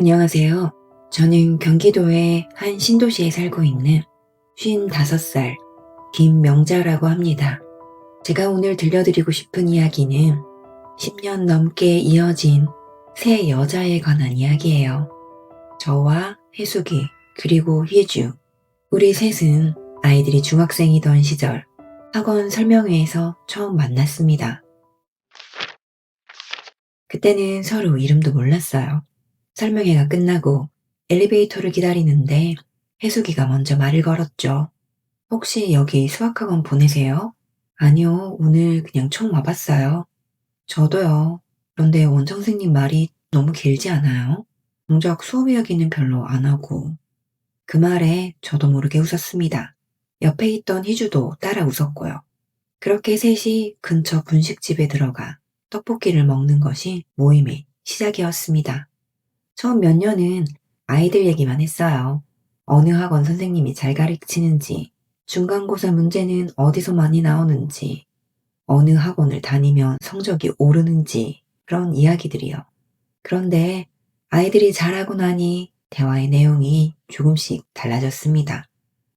안녕하세요. 저는 경기도의 한 신도시에 살고 있는 55살 김명자라고 합니다. 제가 오늘 들려드리고 싶은 이야기는 10년 넘게 이어진 세 여자에 관한 이야기예요. 저와 혜숙이 그리고 희주, 우리 셋은 아이들이 중학생이던 시절 학원 설명회에서 처음 만났습니다. 그때는 서로 이름도 몰랐어요. 설명회가 끝나고 엘리베이터를 기다리는데 혜숙이가 먼저 말을 걸었죠. 혹시 여기 수학학원 보내세요? 아니요, 오늘 그냥 총 와봤어요. 저도요. 그런데 원장선생님 말이 너무 길지 않아요? 정작 수업 이야기는 별로 안 하고. 그 말에 저도 모르게 웃었습니다. 옆에 있던 희주도 따라 웃었고요. 그렇게 셋이 근처 분식집에 들어가 떡볶이를 먹는 것이 모임의 시작이었습니다. 처음 몇 년은 아이들 얘기만 했어요. 어느 학원 선생님이 잘 가르치는지, 중간고사 문제는 어디서 많이 나오는지, 어느 학원을 다니면 성적이 오르는지, 그런 이야기들이요. 그런데 아이들이 자라고 나니 대화의 내용이 조금씩 달라졌습니다.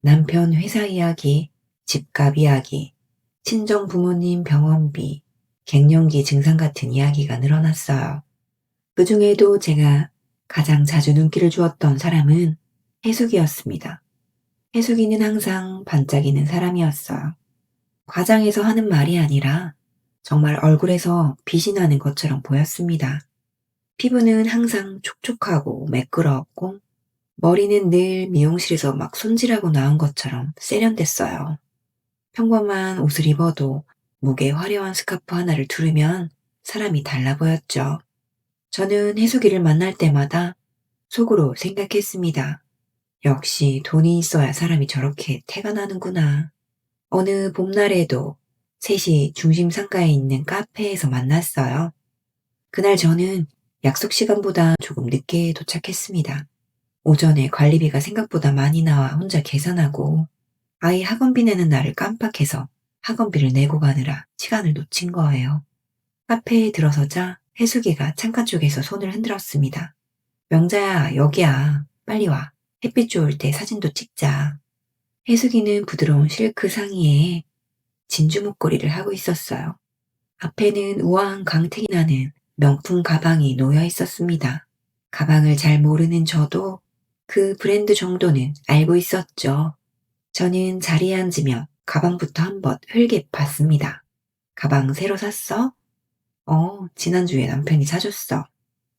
남편 회사 이야기, 집값 이야기, 친정 부모님 병원비, 갱년기 증상 같은 이야기가 늘어났어요. 그 중에도 제가 가장 자주 눈길을 주었던 사람은 혜숙이었습니다. 혜숙이는 항상 반짝이는 사람이었어요. 과장해서 하는 말이 아니라 정말 얼굴에서 빛이 나는 것처럼 보였습니다. 피부는 항상 촉촉하고 매끄러웠고 머리는 늘 미용실에서 막 손질하고 나온 것처럼 세련됐어요. 평범한 옷을 입어도 목에 화려한 스카프 하나를 두르면 사람이 달라 보였죠. 저는 혜숙이를 만날 때마다 속으로 생각했습니다. 역시 돈이 있어야 사람이 저렇게 태가 나는구나. 어느 봄날에도 셋이 중심 상가에 있는 카페에서 만났어요. 그날 저는 약속 시간보다 조금 늦게 도착했습니다. 오전에 관리비가 생각보다 많이 나와 혼자 계산하고 아이 학원비 내는 날을 깜빡해서 학원비를 내고 가느라 시간을 놓친 거예요. 카페에 들어서자 혜숙이가 창가 쪽에서 손을 흔들었습니다. 명자야, 여기야. 빨리 와. 햇빛 좋을 때 사진도 찍자. 혜숙이는 부드러운 실크 상의에 진주 목걸이를 하고 있었어요. 앞에는 우아한 광택이 나는 명품 가방이 놓여 있었습니다. 가방을 잘 모르는 저도 그 브랜드 정도는 알고 있었죠. 저는 자리에 앉으며 가방부터 한번 흘게 봤습니다. 가방 새로 샀어? 지난주에 남편이 사줬어.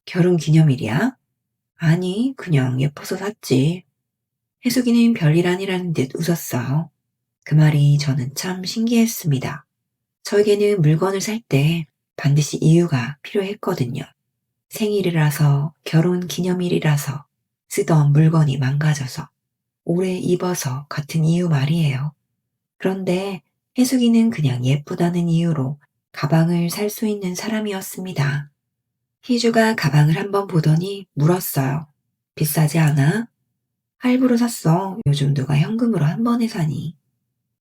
결혼 기념일이야? 아니, 그냥 예뻐서 샀지. 혜숙이는 별일 아니라는 듯 웃었어요. 그 말이 저는 참 신기했습니다. 저에게는 물건을 살 때 반드시 이유가 필요했거든요. 생일이라서, 결혼 기념일이라서, 쓰던 물건이 망가져서, 오래 입어서 같은 이유 말이에요. 그런데 혜숙이는 그냥 예쁘다는 이유로 가방을 살 수 있는 사람이었습니다. 희주가 가방을 한번 보더니 물었어요. 비싸지 않아? 할부로 샀어. 요즘 누가 현금으로 한 번에 사니.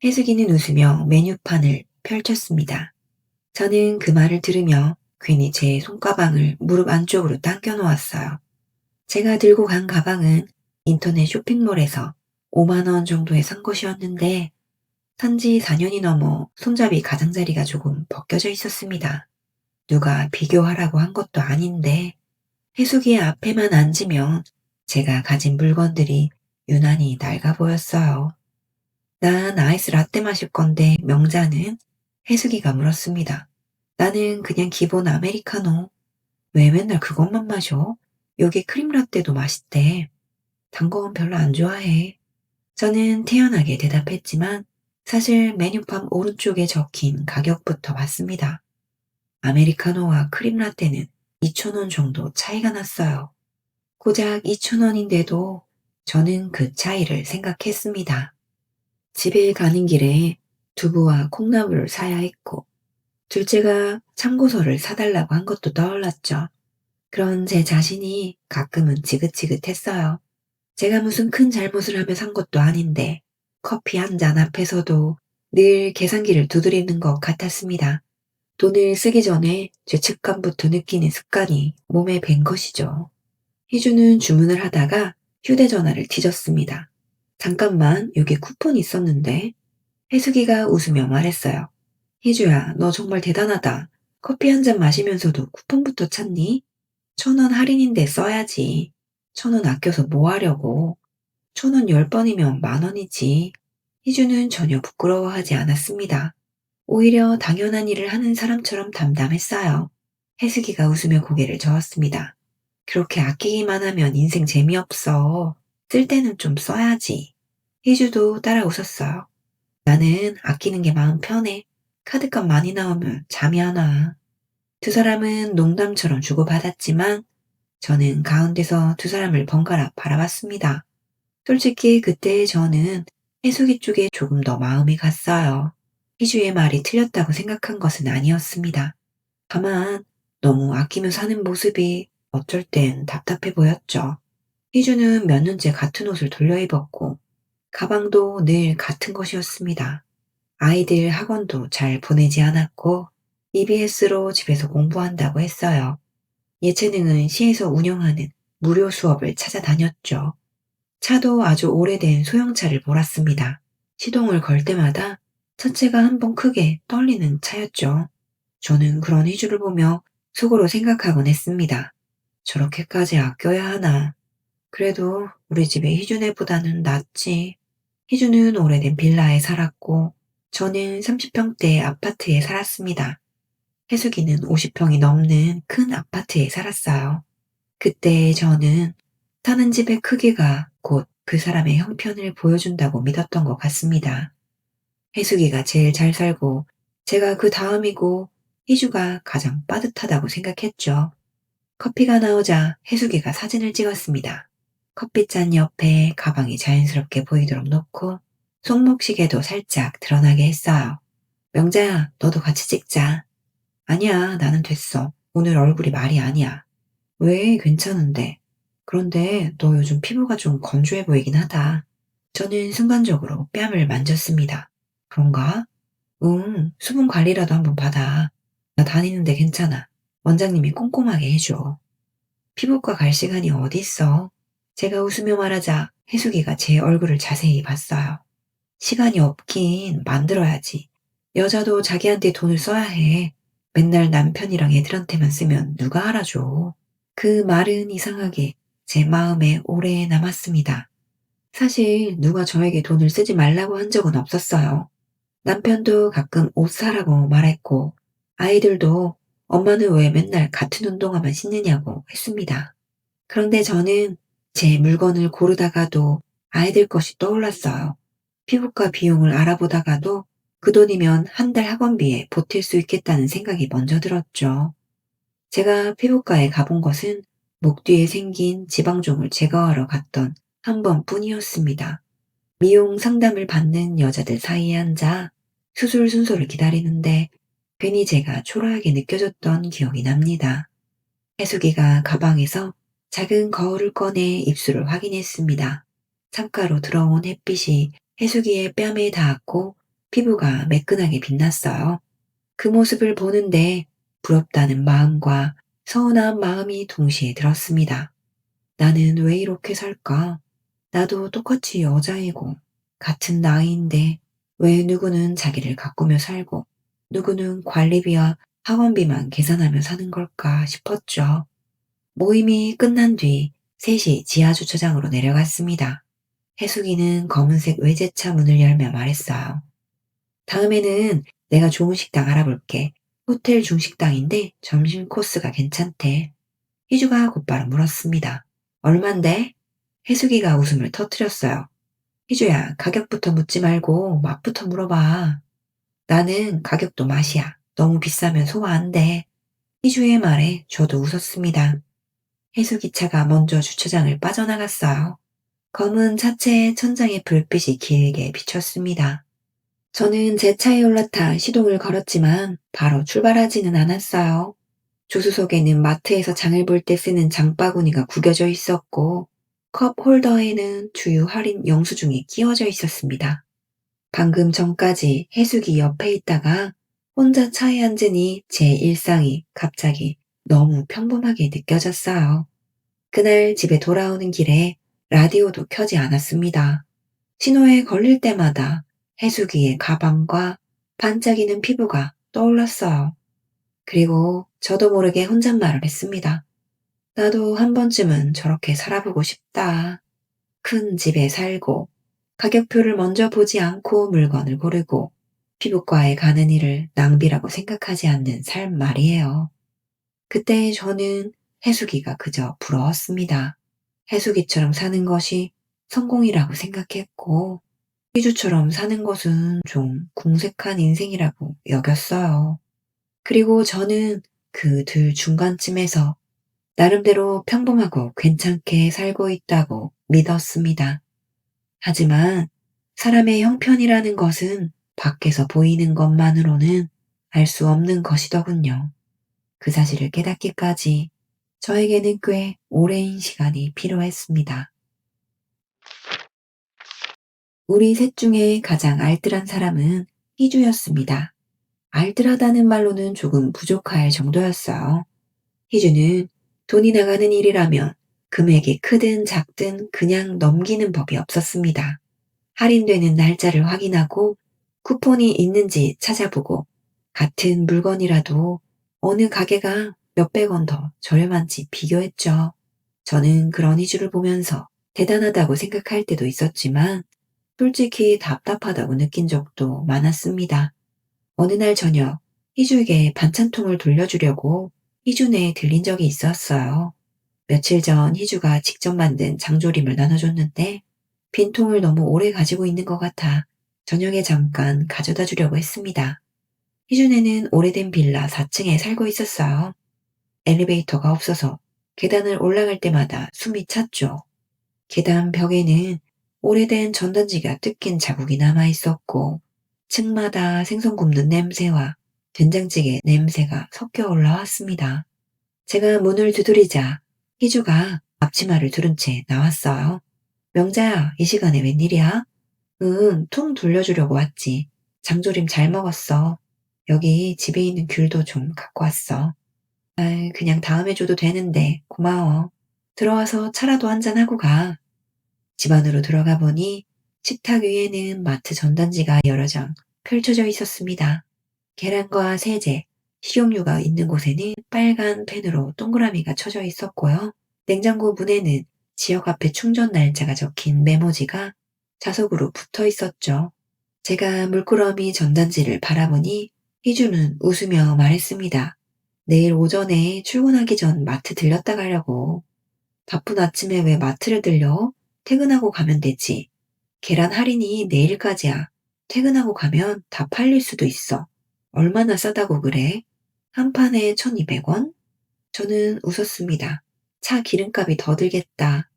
혜숙이는 웃으며 메뉴판을 펼쳤습니다. 저는 그 말을 들으며 괜히 제 손가방을 무릎 안쪽으로 당겨 놓았어요. 제가 들고 간 가방은 인터넷 쇼핑몰에서 5만 원 정도에 산 것이었는데 산지 4년이 넘어 손잡이 가장자리가 조금 벗겨져 있었습니다. 누가 비교하라고 한 것도 아닌데 혜숙이의 앞에만 앉으면 제가 가진 물건들이 유난히 낡아 보였어요. 난 아이스 라떼 마실 건데 명자는? 혜숙이가 물었습니다. 나는 그냥 기본 아메리카노. 왜 맨날 그것만 마셔? 여기 크림 라떼도 맛있대. 단 건 별로 안 좋아해. 저는 태연하게 대답했지만 사실 메뉴판 오른쪽에 적힌 가격부터 봤습니다. 아메리카노와 크림 라떼는 2,000원 정도 차이가 났어요. 고작 2,000원인데도 저는 그 차이를 생각했습니다. 집에 가는 길에 두부와 콩나물을 사야 했고, 둘째가 참고서를 사달라고 한 것도 떠올랐죠. 그런 제 자신이 가끔은 지긋지긋했어요. 제가 무슨 큰 잘못을 하며 산 것도 아닌데, 커피 한 잔 앞에서도 늘 계산기를 두드리는 것 같았습니다. 돈을 쓰기 전에 죄책감부터 느끼는 습관이 몸에 밴 것이죠. 희주는 주문을 하다가 휴대전화를 뒤졌습니다. 잠깐만, 여기 쿠폰 있었는데. 혜숙이가 웃으며 말했어요. 희주야, 너 정말 대단하다. 커피 한 잔 마시면서도 쿠폰부터 찾니? 1,000원 할인인데 써야지. 1,000원 아껴서 뭐 하려고. 1,000원 10번이면 10,000원이지. 희주는 전혀 부끄러워하지 않았습니다. 오히려 당연한 일을 하는 사람처럼 담담했어요. 혜숙이가 웃으며 고개를 저었습니다. 그렇게 아끼기만 하면 인생 재미없어. 쓸 때는 좀 써야지. 희주도 따라 웃었어요. 나는 아끼는 게 마음 편해. 카드값 많이 나오면 잠이 안 와. 두 사람은 농담처럼 주고받았지만 저는 가운데서 두 사람을 번갈아 바라봤습니다. 솔직히 그때 저는 해수기 쪽에 조금 더 마음이 갔어요. 희주의 말이 틀렸다고 생각한 것은 아니었습니다. 다만 너무 아끼며 사는 모습이 어쩔 땐 답답해 보였죠. 희주는 몇 년째 같은 옷을 돌려 입었고 가방도 늘 같은 것이었습니다. 아이들 학원도 잘 보내지 않았고 EBS로 집에서 공부한다고 했어요. 예체능은 시에서 운영하는 무료 수업을 찾아다녔죠. 차도 아주 오래된 소형차를 몰았습니다. 시동을 걸 때마다 차체가 한 번 크게 떨리는 차였죠. 저는 그런 희주를 보며 속으로 생각하곤 했습니다. 저렇게까지 아껴야 하나. 그래도 우리 집의 희주네보다는 낫지. 희주는 오래된 빌라에 살았고 저는 30평대 아파트에 살았습니다. 혜숙이는 50평이 넘는 큰 아파트에 살았어요. 그때 저는 사는 집의 크기가 곧 그 사람의 형편을 보여준다고 믿었던 것 같습니다. 혜숙이가 제일 잘 살고 제가 그 다음이고 희주가 가장 빠듯하다고 생각했죠. 커피가 나오자 혜숙이가 사진을 찍었습니다. 커피잔 옆에 가방이 자연스럽게 보이도록 놓고 손목시계도 살짝 드러나게 했어요. 명자야, 너도 같이 찍자. 아니야, 나는 됐어. 오늘 얼굴이 말이 아니야. 왜, 괜찮은데. 그런데 너 요즘 피부가 좀 건조해 보이긴 하다. 저는 순간적으로 뺨을 만졌습니다. 그런가? 응, 수분 관리라도 한번 받아. 나 다니는데 괜찮아. 원장님이 꼼꼼하게 해줘. 피부과 갈 시간이 어디 있어? 제가 웃으며 말하자 혜숙이가 제 얼굴을 자세히 봤어요. 시간이 없긴 만들어야지. 여자도 자기한테 돈을 써야 해. 맨날 남편이랑 애들한테만 쓰면 누가 알아줘. 그 말은 이상하게 제 마음에 오래 남았습니다. 사실 누가 저에게 돈을 쓰지 말라고 한 적은 없었어요. 남편도 가끔 옷 사라고 말했고, 아이들도 엄마는 왜 맨날 같은 운동화만 신느냐고 했습니다. 그런데 저는 제 물건을 고르다가도 아이들 것이 떠올랐어요. 피부과 비용을 알아보다가도 그 돈이면 한 달 학원비에 보탤 수 있겠다는 생각이 먼저 들었죠. 제가 피부과에 가본 것은 목 뒤에 생긴 지방종을 제거하러 갔던 한 번뿐이었습니다. 미용 상담을 받는 여자들 사이에 앉아 수술 순서를 기다리는데 괜히 제가 초라하게 느껴졌던 기억이 납니다. 해수기가 가방에서 작은 거울을 꺼내 입술을 확인했습니다. 창가로 들어온 햇빛이 해수기의 뺨에 닿았고 피부가 매끈하게 빛났어요. 그 모습을 보는데 부럽다는 마음과 서운한 마음이 동시에 들었습니다. 나는 왜 이렇게 살까? 나도 똑같이 여자이고 같은 나이인데 왜 누구는 자기를 가꾸며 살고 누구는 관리비와 학원비만 계산하며 사는 걸까 싶었죠. 모임이 끝난 뒤 셋이 지하주차장으로 내려갔습니다. 해숙이는 검은색 외제차 문을 열며 말했어요. 다음에는 내가 좋은 식당 알아볼게. 호텔 중식당인데 점심 코스가 괜찮대. 희주가 곧바로 물었습니다. 얼만데? 해숙이가 웃음을 터뜨렸어요. 희주야, 가격부터 묻지 말고 맛부터 물어봐. 나는 가격도 맛이야. 너무 비싸면 소화 안 돼. 희주의 말에 저도 웃었습니다. 해수기차가 먼저 주차장을 빠져나갔어요. 검은 차체의 천장에 불빛이 길게 비쳤습니다. 저는 제 차에 올라타 시동을 걸었지만 바로 출발하지는 않았어요. 조수석에는 마트에서 장을 볼 때 쓰는 장바구니가 구겨져 있었고 컵 홀더에는 주유 할인 영수증이 끼워져 있었습니다. 방금 전까지 해숙이 옆에 있다가 혼자 차에 앉으니 제 일상이 갑자기 너무 평범하게 느껴졌어요. 그날 집에 돌아오는 길에 라디오도 켜지 않았습니다. 신호에 걸릴 때마다 해수기의 가방과 반짝이는 피부가 떠올랐어요. 그리고 저도 모르게 혼잣말을 했습니다. 나도 한 번쯤은 저렇게 살아보고 싶다. 큰 집에 살고, 가격표를 먼저 보지 않고 물건을 고르고, 피부과에 가는 일을 낭비라고 생각하지 않는 삶 말이에요. 그때 저는 해수기가 그저 부러웠습니다. 해수기처럼 사는 것이 성공이라고 생각했고, 희주처럼 사는 것은 좀 궁색한 인생이라고 여겼어요. 그리고 저는 그 둘 중간쯤에서 나름대로 평범하고 괜찮게 살고 있다고 믿었습니다. 하지만 사람의 형편이라는 것은 밖에서 보이는 것만으로는 알 수 없는 것이더군요. 그 사실을 깨닫기까지 저에게는 꽤 오랜 시간이 필요했습니다. 우리 셋 중에 가장 알뜰한 사람은 희주였습니다. 알뜰하다는 말로는 조금 부족할 정도였어요. 희주는 돈이 나가는 일이라면 금액이 크든 작든 그냥 넘기는 법이 없었습니다. 할인되는 날짜를 확인하고 쿠폰이 있는지 찾아보고 같은 물건이라도 어느 가게가 몇백 원 더 저렴한지 비교했죠. 저는 그런 희주를 보면서 대단하다고 생각할 때도 있었지만 솔직히 답답하다고 느낀 적도 많았습니다. 어느 날 저녁 희주에게 반찬통을 돌려주려고 희주네에 들린 적이 있었어요. 며칠 전 희주가 직접 만든 장조림을 나눠줬는데 빈통을 너무 오래 가지고 있는 것 같아 저녁에 잠깐 가져다 주려고 했습니다. 희주네는 오래된 빌라 4층에 살고 있었어요. 엘리베이터가 없어서 계단을 올라갈 때마다 숨이 찼죠. 계단 벽에는 오래된 전단지가 뜯긴 자국이 남아 있었고 층마다 생선 굽는 냄새와 된장찌개 냄새가 섞여 올라왔습니다. 제가 문을 두드리자 희주가 앞치마를 두른 채 나왔어요. 명자야, 이 시간에 웬일이야? 응, 통 돌려주려고 왔지. 장조림 잘 먹었어. 여기 집에 있는 귤도 좀 갖고 왔어. 아이, 그냥 다음에 줘도 되는데 고마워. 들어와서 차라도 한잔하고 가. 집 안으로 들어가 보니 식탁 위에는 마트 전단지가 여러 장 펼쳐져 있었습니다. 계란과 세제, 식용유가 있는 곳에는 빨간 펜으로 동그라미가 쳐져 있었고요. 냉장고 문에는 지역 앞에 충전 날짜가 적힌 메모지가 자석으로 붙어 있었죠. 제가 물끄러미 전단지를 바라보니 희주는 웃으며 말했습니다. 내일 오전에 출근하기 전 마트 들렸다 가려고. 바쁜 아침에 왜 마트를 들려? 퇴근하고 가면 되지. 계란 할인이 내일까지야. 퇴근하고 가면 다 팔릴 수도 있어. 얼마나 싸다고 그래? 한 판에 1,200원? 저는 웃었습니다. 차 기름값이 더 들겠다.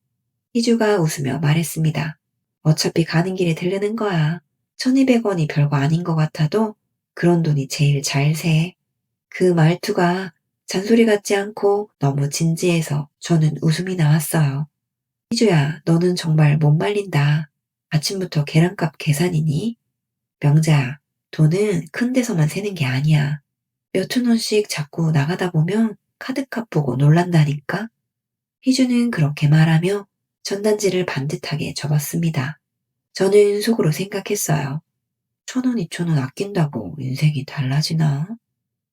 희주가 웃으며 말했습니다. 어차피 가는 길에 들르는 거야. 1,200원이 별거 아닌 것 같아도 그런 돈이 제일 잘 새. 그 말투가 잔소리 같지 않고 너무 진지해서 저는 웃음이 나왔어요. 희주야, 너는 정말 못 말린다. 아침부터 계란값 계산이니? 명자야, 돈은 큰 데서만 세는 게 아니야. 몇천 원씩 자꾸 나가다 보면 카드값 보고 놀란다니까? 희주는 그렇게 말하며 전단지를 반듯하게 접었습니다. 저는 속으로 생각했어요. 1,000원, 2,000원 아낀다고 인생이 달라지나?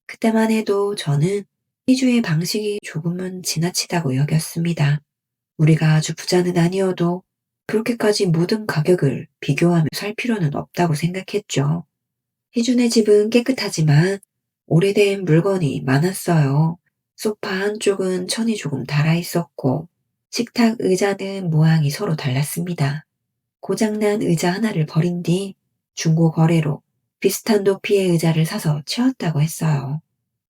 그때만 해도 저는 희주의 방식이 조금은 지나치다고 여겼습니다. 우리가 아주 부자는 아니어도 그렇게까지 모든 가격을 비교하며 살 필요는 없다고 생각했죠. 희준의 집은 깨끗하지만 오래된 물건이 많았어요. 소파 한쪽은 천이 조금 닳아 있었고 식탁 의자는 모양이 서로 달랐습니다. 고장난 의자 하나를 버린 뒤 중고 거래로 비슷한 높이의 의자를 사서 채웠다고 했어요.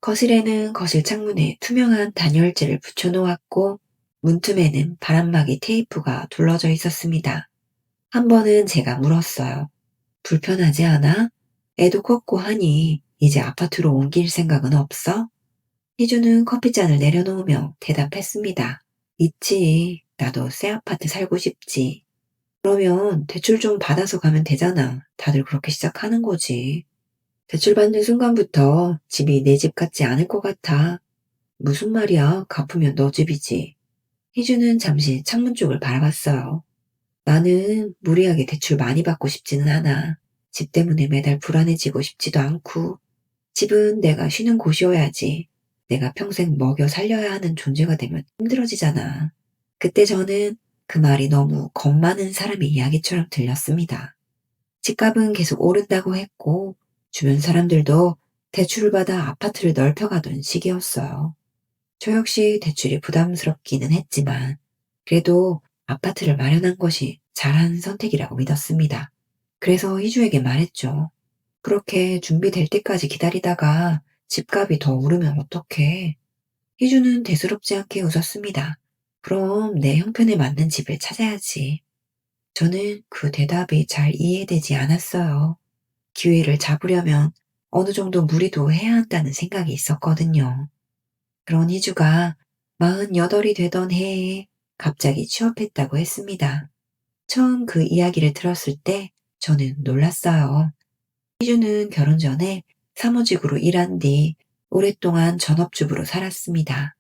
거실에는 거실 창문에 투명한 단열재를 붙여놓았고 문틈에는 바람막이 테이프가 둘러져 있었습니다. 한 번은 제가 물었어요. 불편하지 않아? 애도 컸고 하니 이제 아파트로 옮길 생각은 없어? 희주는 커피잔을 내려놓으며 대답했습니다. 있지. 나도 새 아파트 살고 싶지. 그러면 대출 좀 받아서 가면 되잖아. 다들 그렇게 시작하는 거지. 대출 받는 순간부터 집이 내 집 같지 않을 것 같아. 무슨 말이야? 갚으면 너 집이지. 희주는 잠시 창문 쪽을 바라봤어요. 나는 무리하게 대출 많이 받고 싶지는 않아. 집 때문에 매달 불안해지고 싶지도 않고, 집은 내가 쉬는 곳이어야지. 내가 평생 먹여 살려야 하는 존재가 되면 힘들어지잖아. 그때 저는 그 말이 너무 겁 많은 사람의 이야기처럼 들렸습니다. 집값은 계속 오른다고 했고, 주변 사람들도 대출을 받아 아파트를 넓혀가던 시기였어요. 저 역시 대출이 부담스럽기는 했지만, 그래도 아파트를 마련한 것이 잘한 선택이라고 믿었습니다. 그래서 희주에게 말했죠. 그렇게 준비될 때까지 기다리다가 집값이 더 오르면 어떡해? 희주는 대수롭지 않게 웃었습니다. 그럼 내 형편에 맞는 집을 찾아야지. 저는 그 대답이 잘 이해되지 않았어요. 기회를 잡으려면 어느 정도 무리도 해야 한다는 생각이 있었거든요. 그런 희주가 48이 되던 해에 갑자기 취업했다고 했습니다. 처음 그 이야기를 들었을 때 저는 놀랐어요. 희주는 결혼 전에 사무직으로 일한 뒤 오랫동안 전업주부로 살았습니다.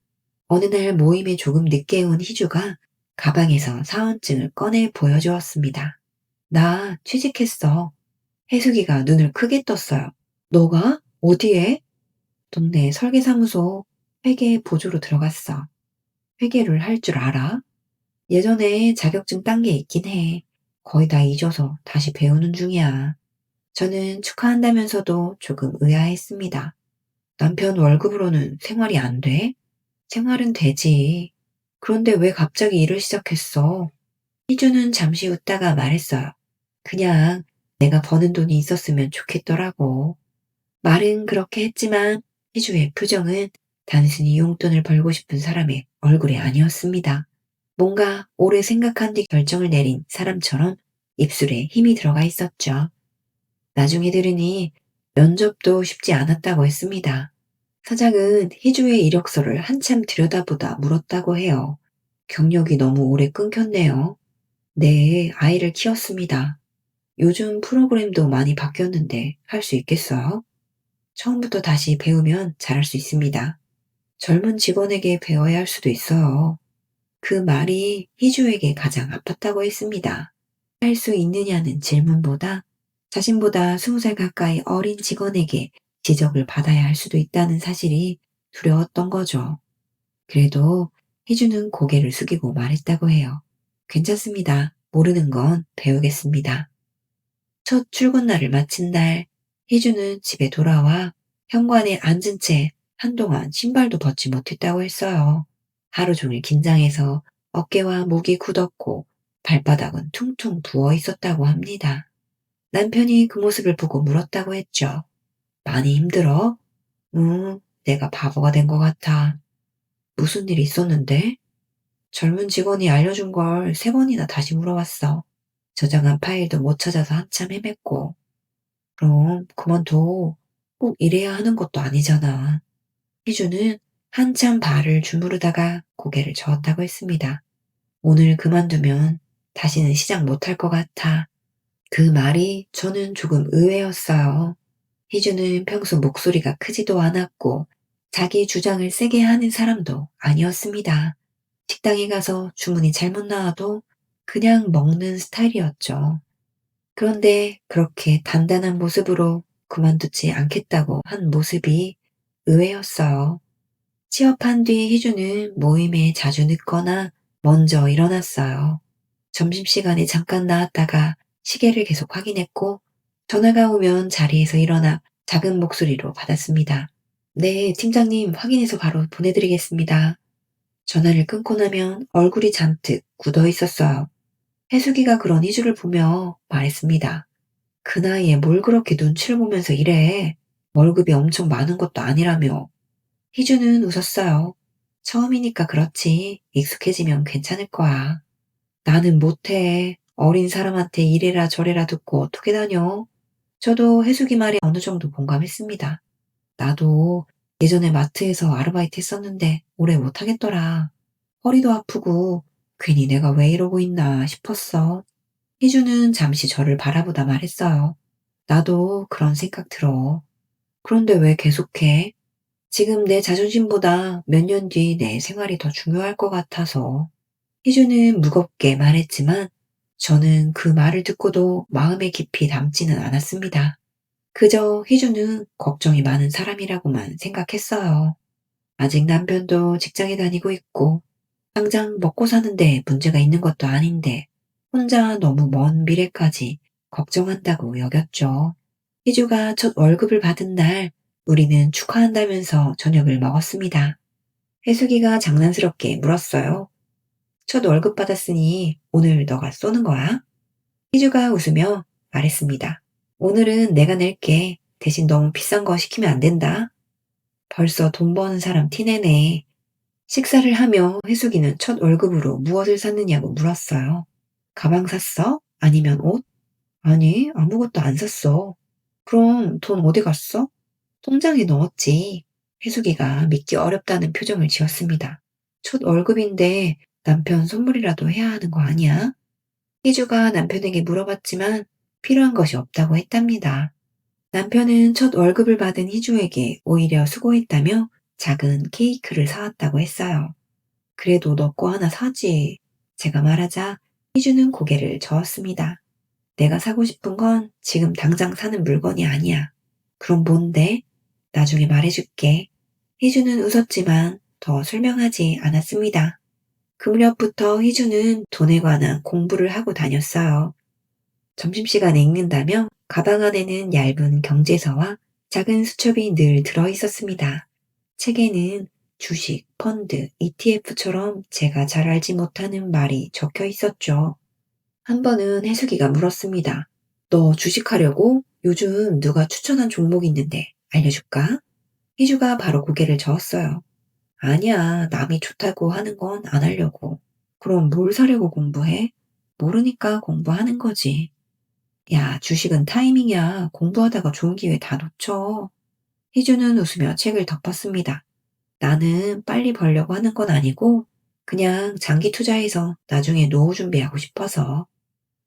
어느 날 모임에 조금 늦게 온 희주가 가방에서 사원증을 꺼내 보여주었습니다. 나 취직했어. 혜숙이가 눈을 크게 떴어요. 너가? 어디에? 동네 설계사무소 회계 보조로 들어갔어. 회계를 할 줄 알아? 예전에 자격증 딴 게 있긴 해. 거의 다 잊어서 다시 배우는 중이야. 저는 축하한다면서도 조금 의아했습니다. 남편 월급으로는 생활이 안 돼? 생활은 되지. 그런데 왜 갑자기 일을 시작했어? 희주는 잠시 웃다가 말했어요. 그냥 내가 버는 돈이 있었으면 좋겠더라고. 말은 그렇게 했지만 희주의 표정은 단순히 용돈을 벌고 싶은 사람의 얼굴이 아니었습니다. 뭔가 오래 생각한 뒤 결정을 내린 사람처럼 입술에 힘이 들어가 있었죠. 나중에 들으니 면접도 쉽지 않았다고 했습니다. 사장은 희주의 이력서를 한참 들여다보다 물었다고 해요. 경력이 너무 오래 끊겼네요. 네, 아이를 키웠습니다. 요즘 프로그램도 많이 바뀌었는데 할 수 있겠어요? 처음부터 다시 배우면 잘할 수 있습니다. 젊은 직원에게 배워야 할 수도 있어요. 그 말이 희주에게 가장 아팠다고 했습니다. 할 수 있느냐는 질문보다 자신보다 20살 가까이 어린 직원에게 지적을 받아야 할 수도 있다는 사실이 두려웠던 거죠. 그래도 희주는 고개를 숙이고 말했다고 해요. 괜찮습니다. 모르는 건 배우겠습니다. 첫 출근 날을 마친 날, 희주는 집에 돌아와 현관에 앉은 채 한동안 신발도 벗지 못했다고 했어요. 하루 종일 긴장해서 어깨와 목이 굳었고 발바닥은 퉁퉁 부어 있었다고 합니다. 남편이 그 모습을 보고 물었다고 했죠. 많이 힘들어? 내가 바보가 된 것 같아. 무슨 일이 있었는데? 젊은 직원이 알려준 걸 3번이나 다시 물어봤어. 저장한 파일도 못 찾아서 한참 헤맸고. 그럼 그만둬. 꼭 이래야 하는 것도 아니잖아. 희주는 한참 발을 주무르다가 고개를 저었다고 했습니다. 오늘 그만두면 다시는 시작 못할 것 같아. 그 말이 저는 조금 의외였어요. 희주는 평소 목소리가 크지도 않았고 자기 주장을 세게 하는 사람도 아니었습니다. 식당에 가서 주문이 잘못 나와도 그냥 먹는 스타일이었죠. 그런데 그렇게 단단한 모습으로 그만두지 않겠다고 한 모습이 의외였어요. 취업한 뒤 희주는 모임에 자주 늦거나 먼저 일어났어요. 점심시간에 잠깐 나왔다가 시계를 계속 확인했고 전화가 오면 자리에서 일어나 작은 목소리로 받았습니다. 네, 팀장님 확인해서 바로 보내드리겠습니다. 전화를 끊고 나면 얼굴이 잔뜩 굳어 있었어요. 혜숙이가 그런 희주를 보며 말했습니다. 그 나이에 뭘 그렇게 눈치를 보면서 이래. 월급이 엄청 많은 것도 아니라며. 희주는 웃었어요. 처음이니까 그렇지. 익숙해지면 괜찮을 거야. 나는 못해. 어린 사람한테 이래라 저래라 듣고 어떻게 다녀? 저도 혜숙이 말에 어느 정도 공감했습니다. 나도 예전에 마트에서 아르바이트 했었는데 오래 못하겠더라. 허리도 아프고 괜히 내가 왜 이러고 있나 싶었어. 희주는 잠시 저를 바라보다 말했어요. 나도 그런 생각 들어. 그런데 왜 계속해? 지금 내 자존심보다 몇 년 뒤 내 생활이 더 중요할 것 같아서. 희주는 무겁게 말했지만 저는 그 말을 듣고도 마음에 깊이 담지는 않았습니다. 그저 희주는 걱정이 많은 사람이라고만 생각했어요. 아직 남편도 직장에 다니고 있고 당장 먹고 사는데 문제가 있는 것도 아닌데 혼자 너무 먼 미래까지 걱정한다고 여겼죠. 희주가 첫 월급을 받은 날 우리는 축하한다면서 저녁을 먹었습니다. 혜숙이가 장난스럽게 물었어요. 첫 월급 받았으니 오늘 너가 쏘는 거야? 희주가 웃으며 말했습니다. 오늘은 내가 낼게. 대신 너무 비싼 거 시키면 안 된다. 벌써 돈 버는 사람 티내네. 식사를 하며 혜숙이는 첫 월급으로 무엇을 샀느냐고 물었어요. 가방 샀어? 아니면 옷? 아니, 아무것도 안 샀어. 그럼 돈 어디 갔어? 통장에 넣었지. 혜숙이가 믿기 어렵다는 표정을 지었습니다. 첫 월급인데 남편 선물이라도 해야 하는 거 아니야? 희주가 남편에게 물어봤지만 필요한 것이 없다고 했답니다. 남편은 첫 월급을 받은 희주에게 오히려 수고했다며 작은 케이크를 사왔다고 했어요. 그래도 너 거 하나 사지. 제가 말하자 희주는 고개를 저었습니다. 내가 사고 싶은 건 지금 당장 사는 물건이 아니야. 그럼 뭔데? 나중에 말해줄게. 희주는 웃었지만 더 설명하지 않았습니다. 그 무렵부터 희주는 돈에 관한 공부를 하고 다녔어요. 점심시간에 읽는다며 가방 안에는 얇은 경제서와 작은 수첩이 늘 들어 있었습니다. 책에는 주식, 펀드, ETF처럼 제가 잘 알지 못하는 말이 적혀 있었죠. 한 번은 혜숙이가 물었습니다. 너 주식하려고? 요즘 누가 추천한 종목이 있는데 알려줄까? 희주가 바로 고개를 저었어요. 아니야, 남이 좋다고 하는 건 안 하려고. 그럼 뭘 사려고 공부해? 모르니까 공부하는 거지. 야, 주식은 타이밍이야. 공부하다가 좋은 기회 다 놓쳐. 희주는 웃으며 책을 덮었습니다. 나는 빨리 벌려고 하는 건 아니고 그냥 장기 투자해서 나중에 노후 준비하고 싶어서.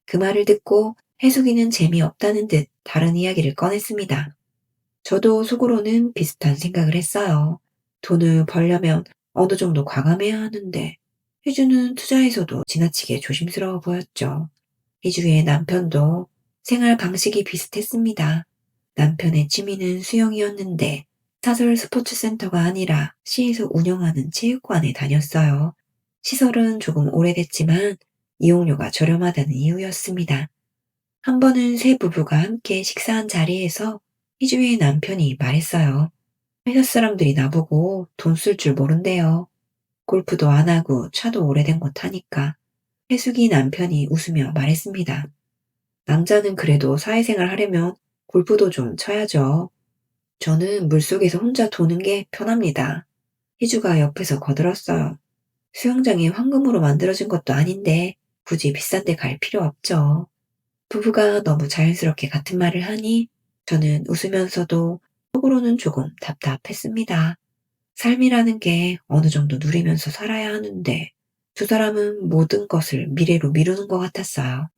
그 말을 듣고 해숙이는 재미없다는 듯 다른 이야기를 꺼냈습니다. 저도 속으로는 비슷한 생각을 했어요. 돈을 벌려면 어느 정도 과감해야 하는데 희주는 투자에서도 지나치게 조심스러워 보였죠. 희주의 남편도 생활 방식이 비슷했습니다. 남편의 취미는 수영이었는데 사설 스포츠 센터가 아니라 시에서 운영하는 체육관에 다녔어요. 시설은 조금 오래됐지만 이용료가 저렴하다는 이유였습니다. 한 번은 세 부부가 함께 식사한 자리에서 희주의 남편이 말했어요. 회사 사람들이 나보고 돈 쓸 줄 모른대요. 골프도 안 하고 차도 오래된 거 타니까. 해숙이 남편이 웃으며 말했습니다. 남자는 그래도 사회생활 하려면 골프도 좀 쳐야죠. 저는 물속에서 혼자 도는 게 편합니다. 희주가 옆에서 거들었어요. 수영장이 황금으로 만들어진 것도 아닌데 굳이 비싼 데 갈 필요 없죠. 부부가 너무 자연스럽게 같은 말을 하니 저는 웃으면서도 속으로는 조금 답답했습니다. 삶이라는 게 어느 정도 누리면서 살아야 하는데 두 사람은 모든 것을 미래로 미루는 것 같았어요.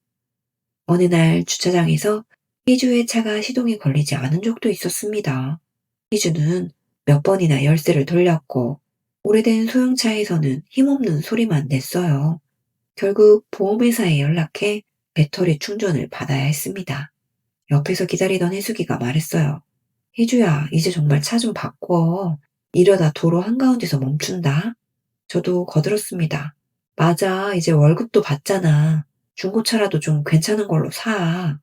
어느 날 주차장에서 희주의 차가 시동이 걸리지 않은 적도 있었습니다. 희주는 몇 번이나 열쇠를 돌렸고 오래된 소형차에서는 힘없는 소리만 냈어요. 결국 보험회사에 연락해 배터리 충전을 받아야 했습니다. 옆에서 기다리던 혜숙이가 말했어요. 희주야, 이제 정말 차 좀 바꿔. 이러다 도로 한가운데서 멈춘다. 저도 거들었습니다. 맞아, 이제 월급도 받잖아. 중고차라도 좀 괜찮은 걸로 사.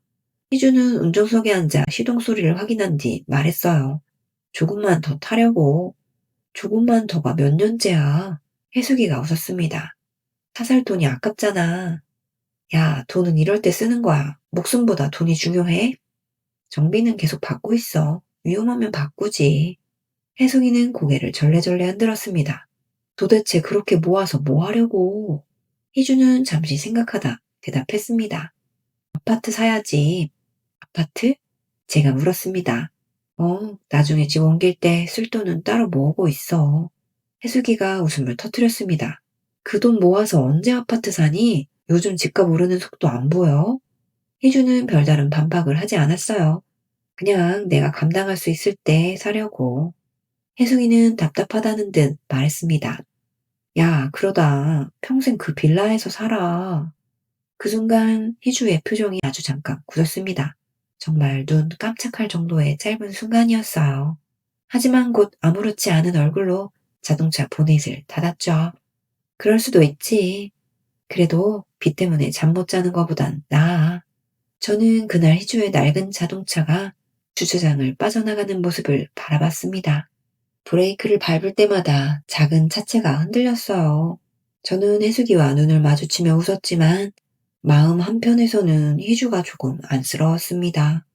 희주는 운전석에 앉아 시동 소리를 확인한 뒤 말했어요. 조금만 더 타려고. 조금만 더가 몇 년째야. 혜숙이가 웃었습니다. 사살 돈이 아깝잖아. 야, 돈은 이럴 때 쓰는 거야. 목숨보다 돈이 중요해? 정비는 계속 받고 있어. 위험하면 바꾸지. 혜숙이는 고개를 절레절레 흔들었습니다. 도대체 그렇게 모아서 뭐 하려고? 희주는 잠시 생각하다 대답했습니다. 아파트 사야지. 아파트? 제가 물었습니다. 나중에 집 옮길 때 쓸 돈은 따로 모으고 있어. 혜숙이가 웃음을 터뜨렸습니다. 그 돈 모아서 언제 아파트 사니? 요즘 집값 오르는 속도 안 보여? 희주는 별다른 반박을 하지 않았어요. 그냥 내가 감당할 수 있을 때 사려고. 혜숙이는 답답하다는 듯 말했습니다. 야, 그러다 평생 그 빌라에서 살아. 그 순간 희주의 표정이 아주 잠깐 굳었습니다. 정말 눈 깜짝할 정도의 짧은 순간이었어요. 하지만 곧 아무렇지 않은 얼굴로 자동차 보닛을 닫았죠. 그럴 수도 있지. 그래도 비 때문에 잠 못 자는 것보단 나아. 저는 그날 희주의 낡은 자동차가 주차장을 빠져나가는 모습을 바라봤습니다. 브레이크를 밟을 때마다 작은 차체가 흔들렸어요. 저는 혜숙이와 눈을 마주치며 웃었지만 마음 한편에서는 희주가 조금 안쓰러웠습니다.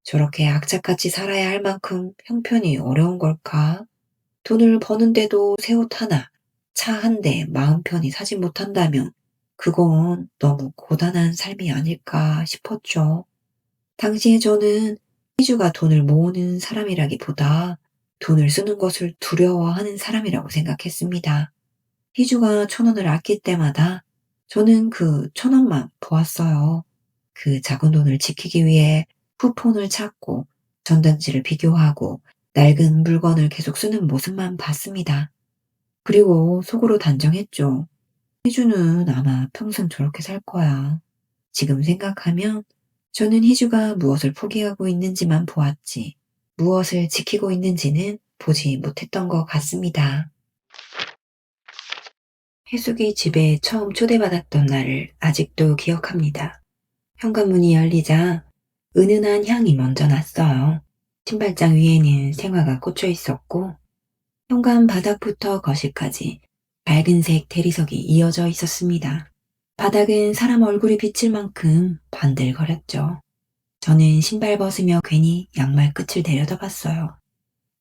저렇게 악착같이 살아야 할 만큼 형편이 어려운 걸까? 돈을 버는데도 새 옷 하나, 차 한 대 마음 편히 사지 못한다면 그건 너무 고단한 삶이 아닐까 싶었죠. 당시에 저는 희주가 돈을 모으는 사람이라기보다 돈을 쓰는 것을 두려워하는 사람이라고 생각했습니다. 희주가 1,000원을 아낄 때마다 저는 그 1,000원만 보았어요. 그 작은 돈을 지키기 위해 쿠폰을 찾고 전단지를 비교하고 낡은 물건을 계속 쓰는 모습만 봤습니다. 그리고 속으로 단정했죠. 희주는 아마 평생 저렇게 살 거야. 지금 생각하면 저는 희주가 무엇을 포기하고 있는지만 보았지, 무엇을 지키고 있는지는 보지 못했던 것 같습니다. 혜숙이 집에 처음 초대받았던 날을 아직도 기억합니다. 현관문이 열리자 은은한 향이 먼저 났어요. 신발장 위에는 생화가 꽂혀 있었고 현관 바닥부터 거실까지 밝은색 대리석이 이어져 있었습니다. 바닥은 사람 얼굴이 비칠 만큼 반들거렸죠. 저는 신발 벗으며 괜히 양말 끝을 내려다봤어요.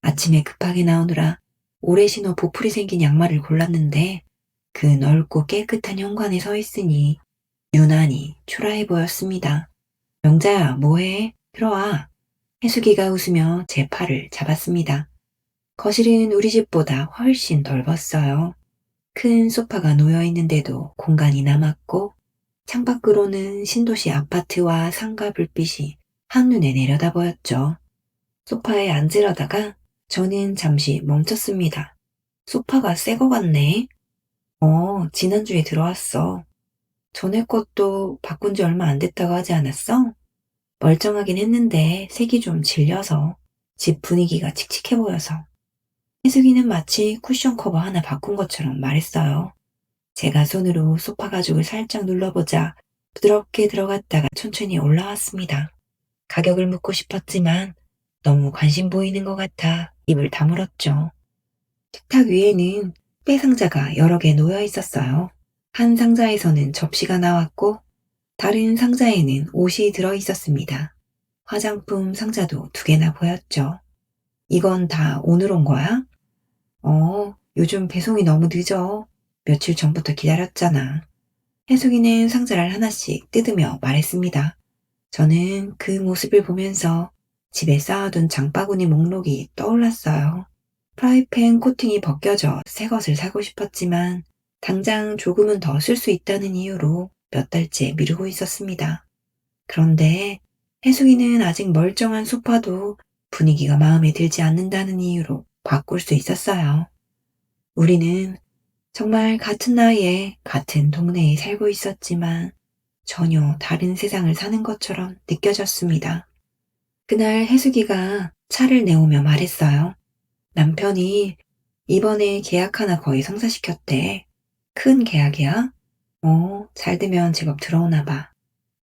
아침에 급하게 나오느라 오래 신어 보풀이 생긴 양말을 골랐는데 그 넓고 깨끗한 현관에 서 있으니 유난히 초라해 보였습니다. 명자야, 뭐해? 들어와. 혜숙이가 웃으며 제 팔을 잡았습니다. 거실은 우리 집보다 훨씬 넓었어요. 큰 소파가 놓여 있는데도 공간이 남았고 창밖으로는 신도시 아파트와 상가 불빛이 한눈에 내려다 보였죠. 소파에 앉으려다가 저는 잠시 멈췄습니다. 소파가 새 거 같네. 지난주에 들어왔어. 전에 것도 바꾼 지 얼마 안 됐다고 하지 않았어? 멀쩡하긴 했는데 색이 좀 질려서 집 분위기가 칙칙해 보여서. 희숙이는 마치 쿠션 커버 하나 바꾼 것처럼 말했어요. 제가 손으로 소파 가죽을 살짝 눌러보자 부드럽게 들어갔다가 천천히 올라왔습니다. 가격을 묻고 싶었지만 너무 관심 보이는 것 같아 입을 다물었죠. 식탁 위에는 때 상자가 여러 개 놓여 있었어요. 한 상자에서는 접시가 나왔고 다른 상자에는 옷이 들어 있었습니다. 화장품 상자도 2개나 보였죠. 이건 다 오늘 온 거야? 요즘 배송이 너무 늦어. 며칠 전부터 기다렸잖아. 혜숙이는 상자를 하나씩 뜯으며 말했습니다. 저는 그 모습을 보면서 집에 쌓아둔 장바구니 목록이 떠올랐어요. 프라이팬 코팅이 벗겨져 새 것을 사고 싶었지만 당장 조금은 더 쓸 수 있다는 이유로 몇 달째 미루고 있었습니다. 그런데 혜숙이는 아직 멀쩡한 소파도 분위기가 마음에 들지 않는다는 이유로 바꿀 수 있었어요. 우리는 정말 같은 나이에 같은 동네에 살고 있었지만 전혀 다른 세상을 사는 것처럼 느껴졌습니다. 그날 혜숙이가 차를 내오며 말했어요. 남편이 이번에 계약 하나 거의 성사시켰대. 큰 계약이야? 잘 되면 제법 들어오나 봐.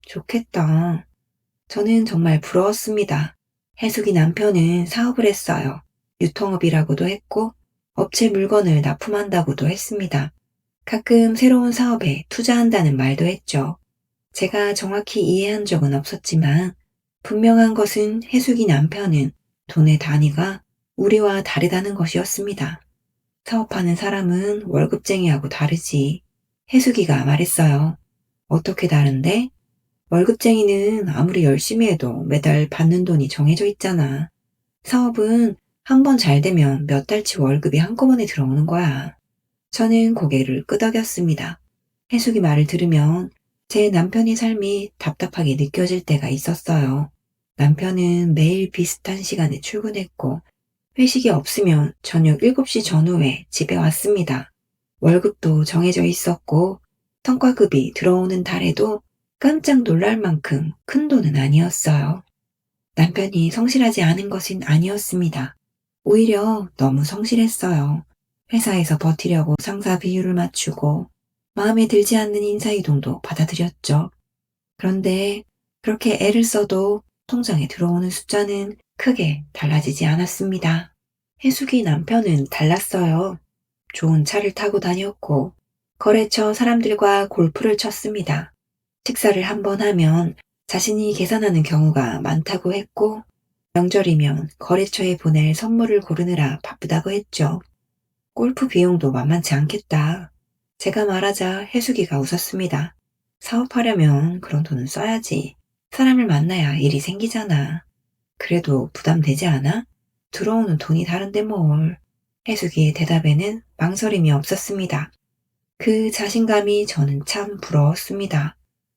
좋겠다. 저는 정말 부러웠습니다. 혜숙이 남편은 사업을 했어요. 유통업이라고도 했고 업체 물건을 납품한다고도 했습니다. 가끔 새로운 사업에 투자한다는 말도 했죠. 제가 정확히 이해한 적은 없었지만 분명한 것은 혜숙이 남편은 돈의 단위가 우리와 다르다는 것이었습니다. 사업하는 사람은 월급쟁이하고 다르지. 혜숙이가 말했어요. 어떻게 다른데? 월급쟁이는 아무리 열심히 해도 매달 받는 돈이 정해져 있잖아. 사업은 한 번 잘 되면 몇 달치 월급이 한꺼번에 들어오는 거야. 저는 고개를 끄덕였습니다. 혜숙이 말을 들으면 제 남편의 삶이 답답하게 느껴질 때가 있었어요. 남편은 매일 비슷한 시간에 출근했고 회식이 없으면 저녁 7시 전후에 집에 왔습니다. 월급도 정해져 있었고 성과급이 들어오는 달에도 깜짝 놀랄 만큼 큰 돈은 아니었어요. 남편이 성실하지 않은 것은 아니었습니다. 오히려 너무 성실했어요. 회사에서 버티려고 상사 비율을 맞추고 마음에 들지 않는 인사이동도 받아들였죠. 그런데 그렇게 애를 써도 통장에 들어오는 숫자는 크게 달라지지 않았습니다. 해숙이 남편은 달랐어요. 좋은 차를 타고 다녔고 거래처 사람들과 골프를 쳤습니다. 식사를 한 번 하면 자신이 계산하는 경우가 많다고 했고 명절이면 거래처에 보낼 선물을 고르느라 바쁘다고 했죠. 골프 비용도 만만치 않겠다. 제가 말하자 해숙이가 웃었습니다. 사업하려면 그런 돈은 써야지. 사람을 만나야 일이 생기잖아. 그래도 부담되지 않아? 들어오는 돈이 다른데 뭘. 해숙이의 대답에는 망설임이 없었습니다. 그 자신감이 저는 참 부러웠습니다.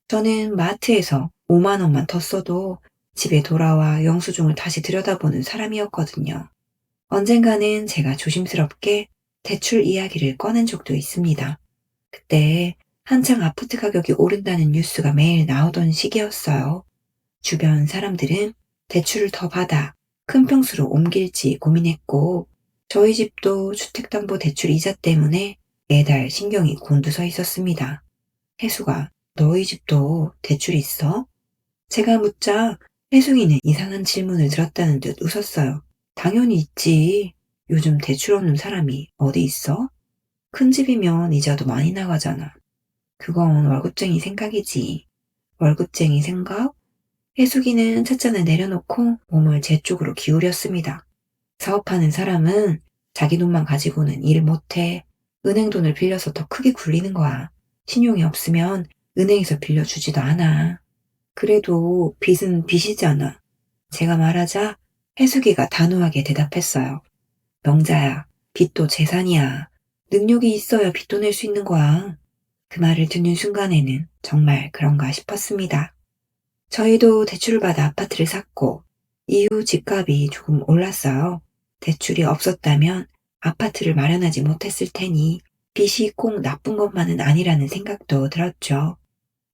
저는 마트에서 5만 원만 더 써도 집에 돌아와 영수증을 다시 들여다보는 사람이었거든요. 언젠가는 제가 조심스럽게 대출 이야기를 꺼낸 적도 있습니다. 그때 한창 아파트 가격이 오른다는 뉴스가 매일 나오던 시기였어요. 주변 사람들은 대출을 더 받아 큰 평수로 옮길지 고민했고 저희 집도 주택담보대출 이자 때문에 매달 신경이 곤두서 있었습니다. 혜수가 너희 집도 대출 있어? 제가 묻자 혜숙이는 이상한 질문을 들었다는 듯 웃었어요. 당연히 있지. 요즘 대출 없는 사람이 어디 있어? 큰 집이면 이자도 많이 나가잖아. 그건 월급쟁이 생각이지. 월급쟁이 생각? 혜숙이는 찻잔을 내려놓고 몸을 제 쪽으로 기울였습니다. 사업하는 사람은 자기 돈만 가지고는 일을 못해. 은행 돈을 빌려서 더 크게 굴리는 거야. 신용이 없으면 은행에서 빌려주지도 않아. 그래도 빚은 빚이잖아. 제가 말하자 혜숙이가 단호하게 대답했어요. 명자야, 빚도 재산이야. 능력이 있어야 빚도 낼 수 있는 거야. 그 말을 듣는 순간에는 정말 그런가 싶었습니다. 저희도 대출을 받아 아파트를 샀고 이후 집값이 조금 올랐어요. 대출이 없었다면 아파트를 마련하지 못했을 테니 빚이 꼭 나쁜 것만은 아니라는 생각도 들었죠.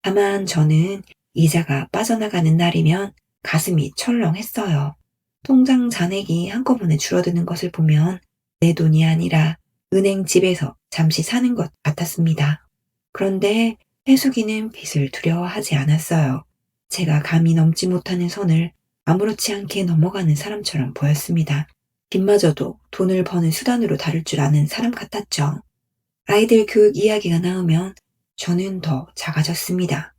다만 저는 이자가 빠져나가는 날이면 가슴이 철렁했어요. 통장 잔액이 한꺼번에 줄어드는 것을 보면 내 돈이 아니라 은행 집에서 잠시 사는 것 같았습니다. 그런데 해숙이는 빚을 두려워하지 않았어요. 제가 감히 넘지 못하는 선을 아무렇지 않게 넘어가는 사람처럼 보였습니다. 빚마저도 돈을 버는 수단으로 다룰 줄 아는 사람 같았죠. 아이들 교육 이야기가 나오면 저는 더 작아졌습니다.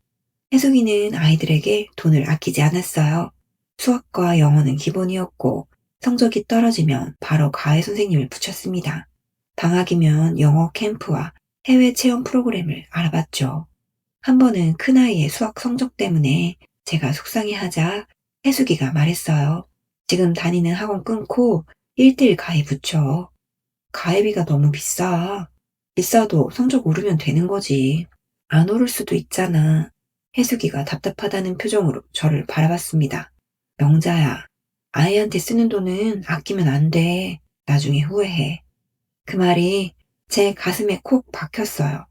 혜숙이는 아이들에게 돈을 아끼지 않았어요. 수학과 영어는 기본이었고 성적이 떨어지면 바로 과외 선생님을 붙였습니다. 방학이면 영어 캠프와 해외 체험 프로그램을 알아봤죠. 한 번은 큰아이의 수학 성적 때문에 제가 속상해하자 혜숙이가 말했어요. 지금 다니는 학원 끊고 1대1 가입 붙여. 가입비가 너무 비싸. 비싸도 성적 오르면 되는 거지. 안 오를 수도 있잖아. 혜숙이가 답답하다는 표정으로 저를 바라봤습니다. 명자야, 아이한테 쓰는 돈은 아끼면 안 돼. 나중에 후회해. 그 말이 제 가슴에 콕 박혔어요.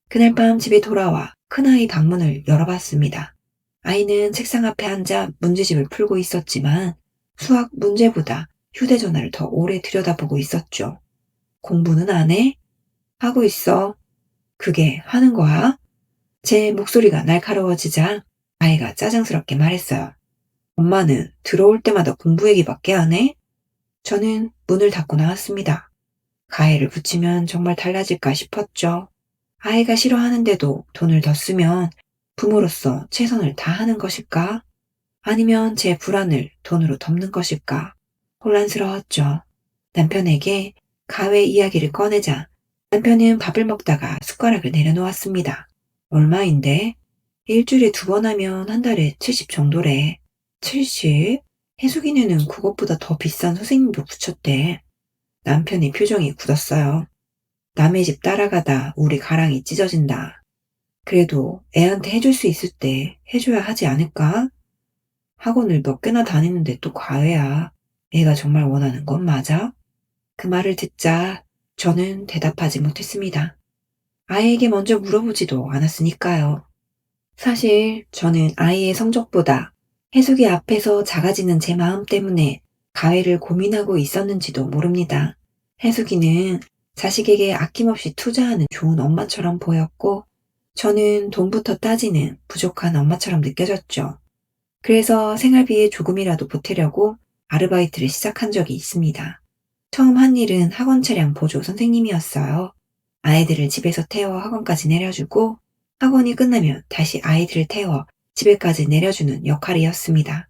그날 밤 집에 돌아와 큰아이 방문을 열어봤습니다. 아이는 책상 앞에 앉아 문제집을 풀고 있었지만 수학 문제보다 휴대전화를 더 오래 들여다보고 있었죠. 공부는 안 해? 하고 있어. 그게 하는 거야? 제 목소리가 날카로워지자 아이가 짜증스럽게 말했어요. 엄마는 들어올 때마다 공부 얘기밖에 안 해? 저는 문을 닫고 나왔습니다. 가해를 붙이면 정말 달라질까 싶었죠. 아이가 싫어하는데도 돈을 더 쓰면 부모로서 최선을 다하는 것일까? 아니면 제 불안을 돈으로 덮는 것일까? 혼란스러웠죠. 남편에게 가외 이야기를 꺼내자 남편은 밥을 먹다가 숟가락을 내려놓았습니다. 얼마인데? 일주일에 2번 하면 한 달에 70 정도래. 70? 해숙이네는 그것보다 더 비싼 선생님도 붙였대. 남편의 표정이 굳었어요. 남의 집 따라가다 우리 가랑이 찢어진다. 그래도 애한테 해줄 수 있을 때 해줘야 하지 않을까? 학원을 몇 개나 다니는데 또 과외야. 애가 정말 원하는 건 맞아? 그 말을 듣자 저는 대답하지 못했습니다. 아이에게 먼저 물어보지도 않았으니까요. 사실 저는 아이의 성적보다 해숙이 앞에서 작아지는 제 마음 때문에 가해를 고민하고 있었는지도 모릅니다. 해숙이는 자식에게 아낌없이 투자하는 좋은 엄마처럼 보였고, 저는 돈부터 따지는 부족한 엄마처럼 느껴졌죠. 그래서 생활비에 조금이라도 보태려고 아르바이트를 시작한 적이 있습니다. 처음 한 일은 학원 차량 보조 선생님이었어요. 아이들을 집에서 태워 학원까지 내려주고 학원이 끝나면 다시 아이들을 태워 집에까지 내려주는 역할이었습니다.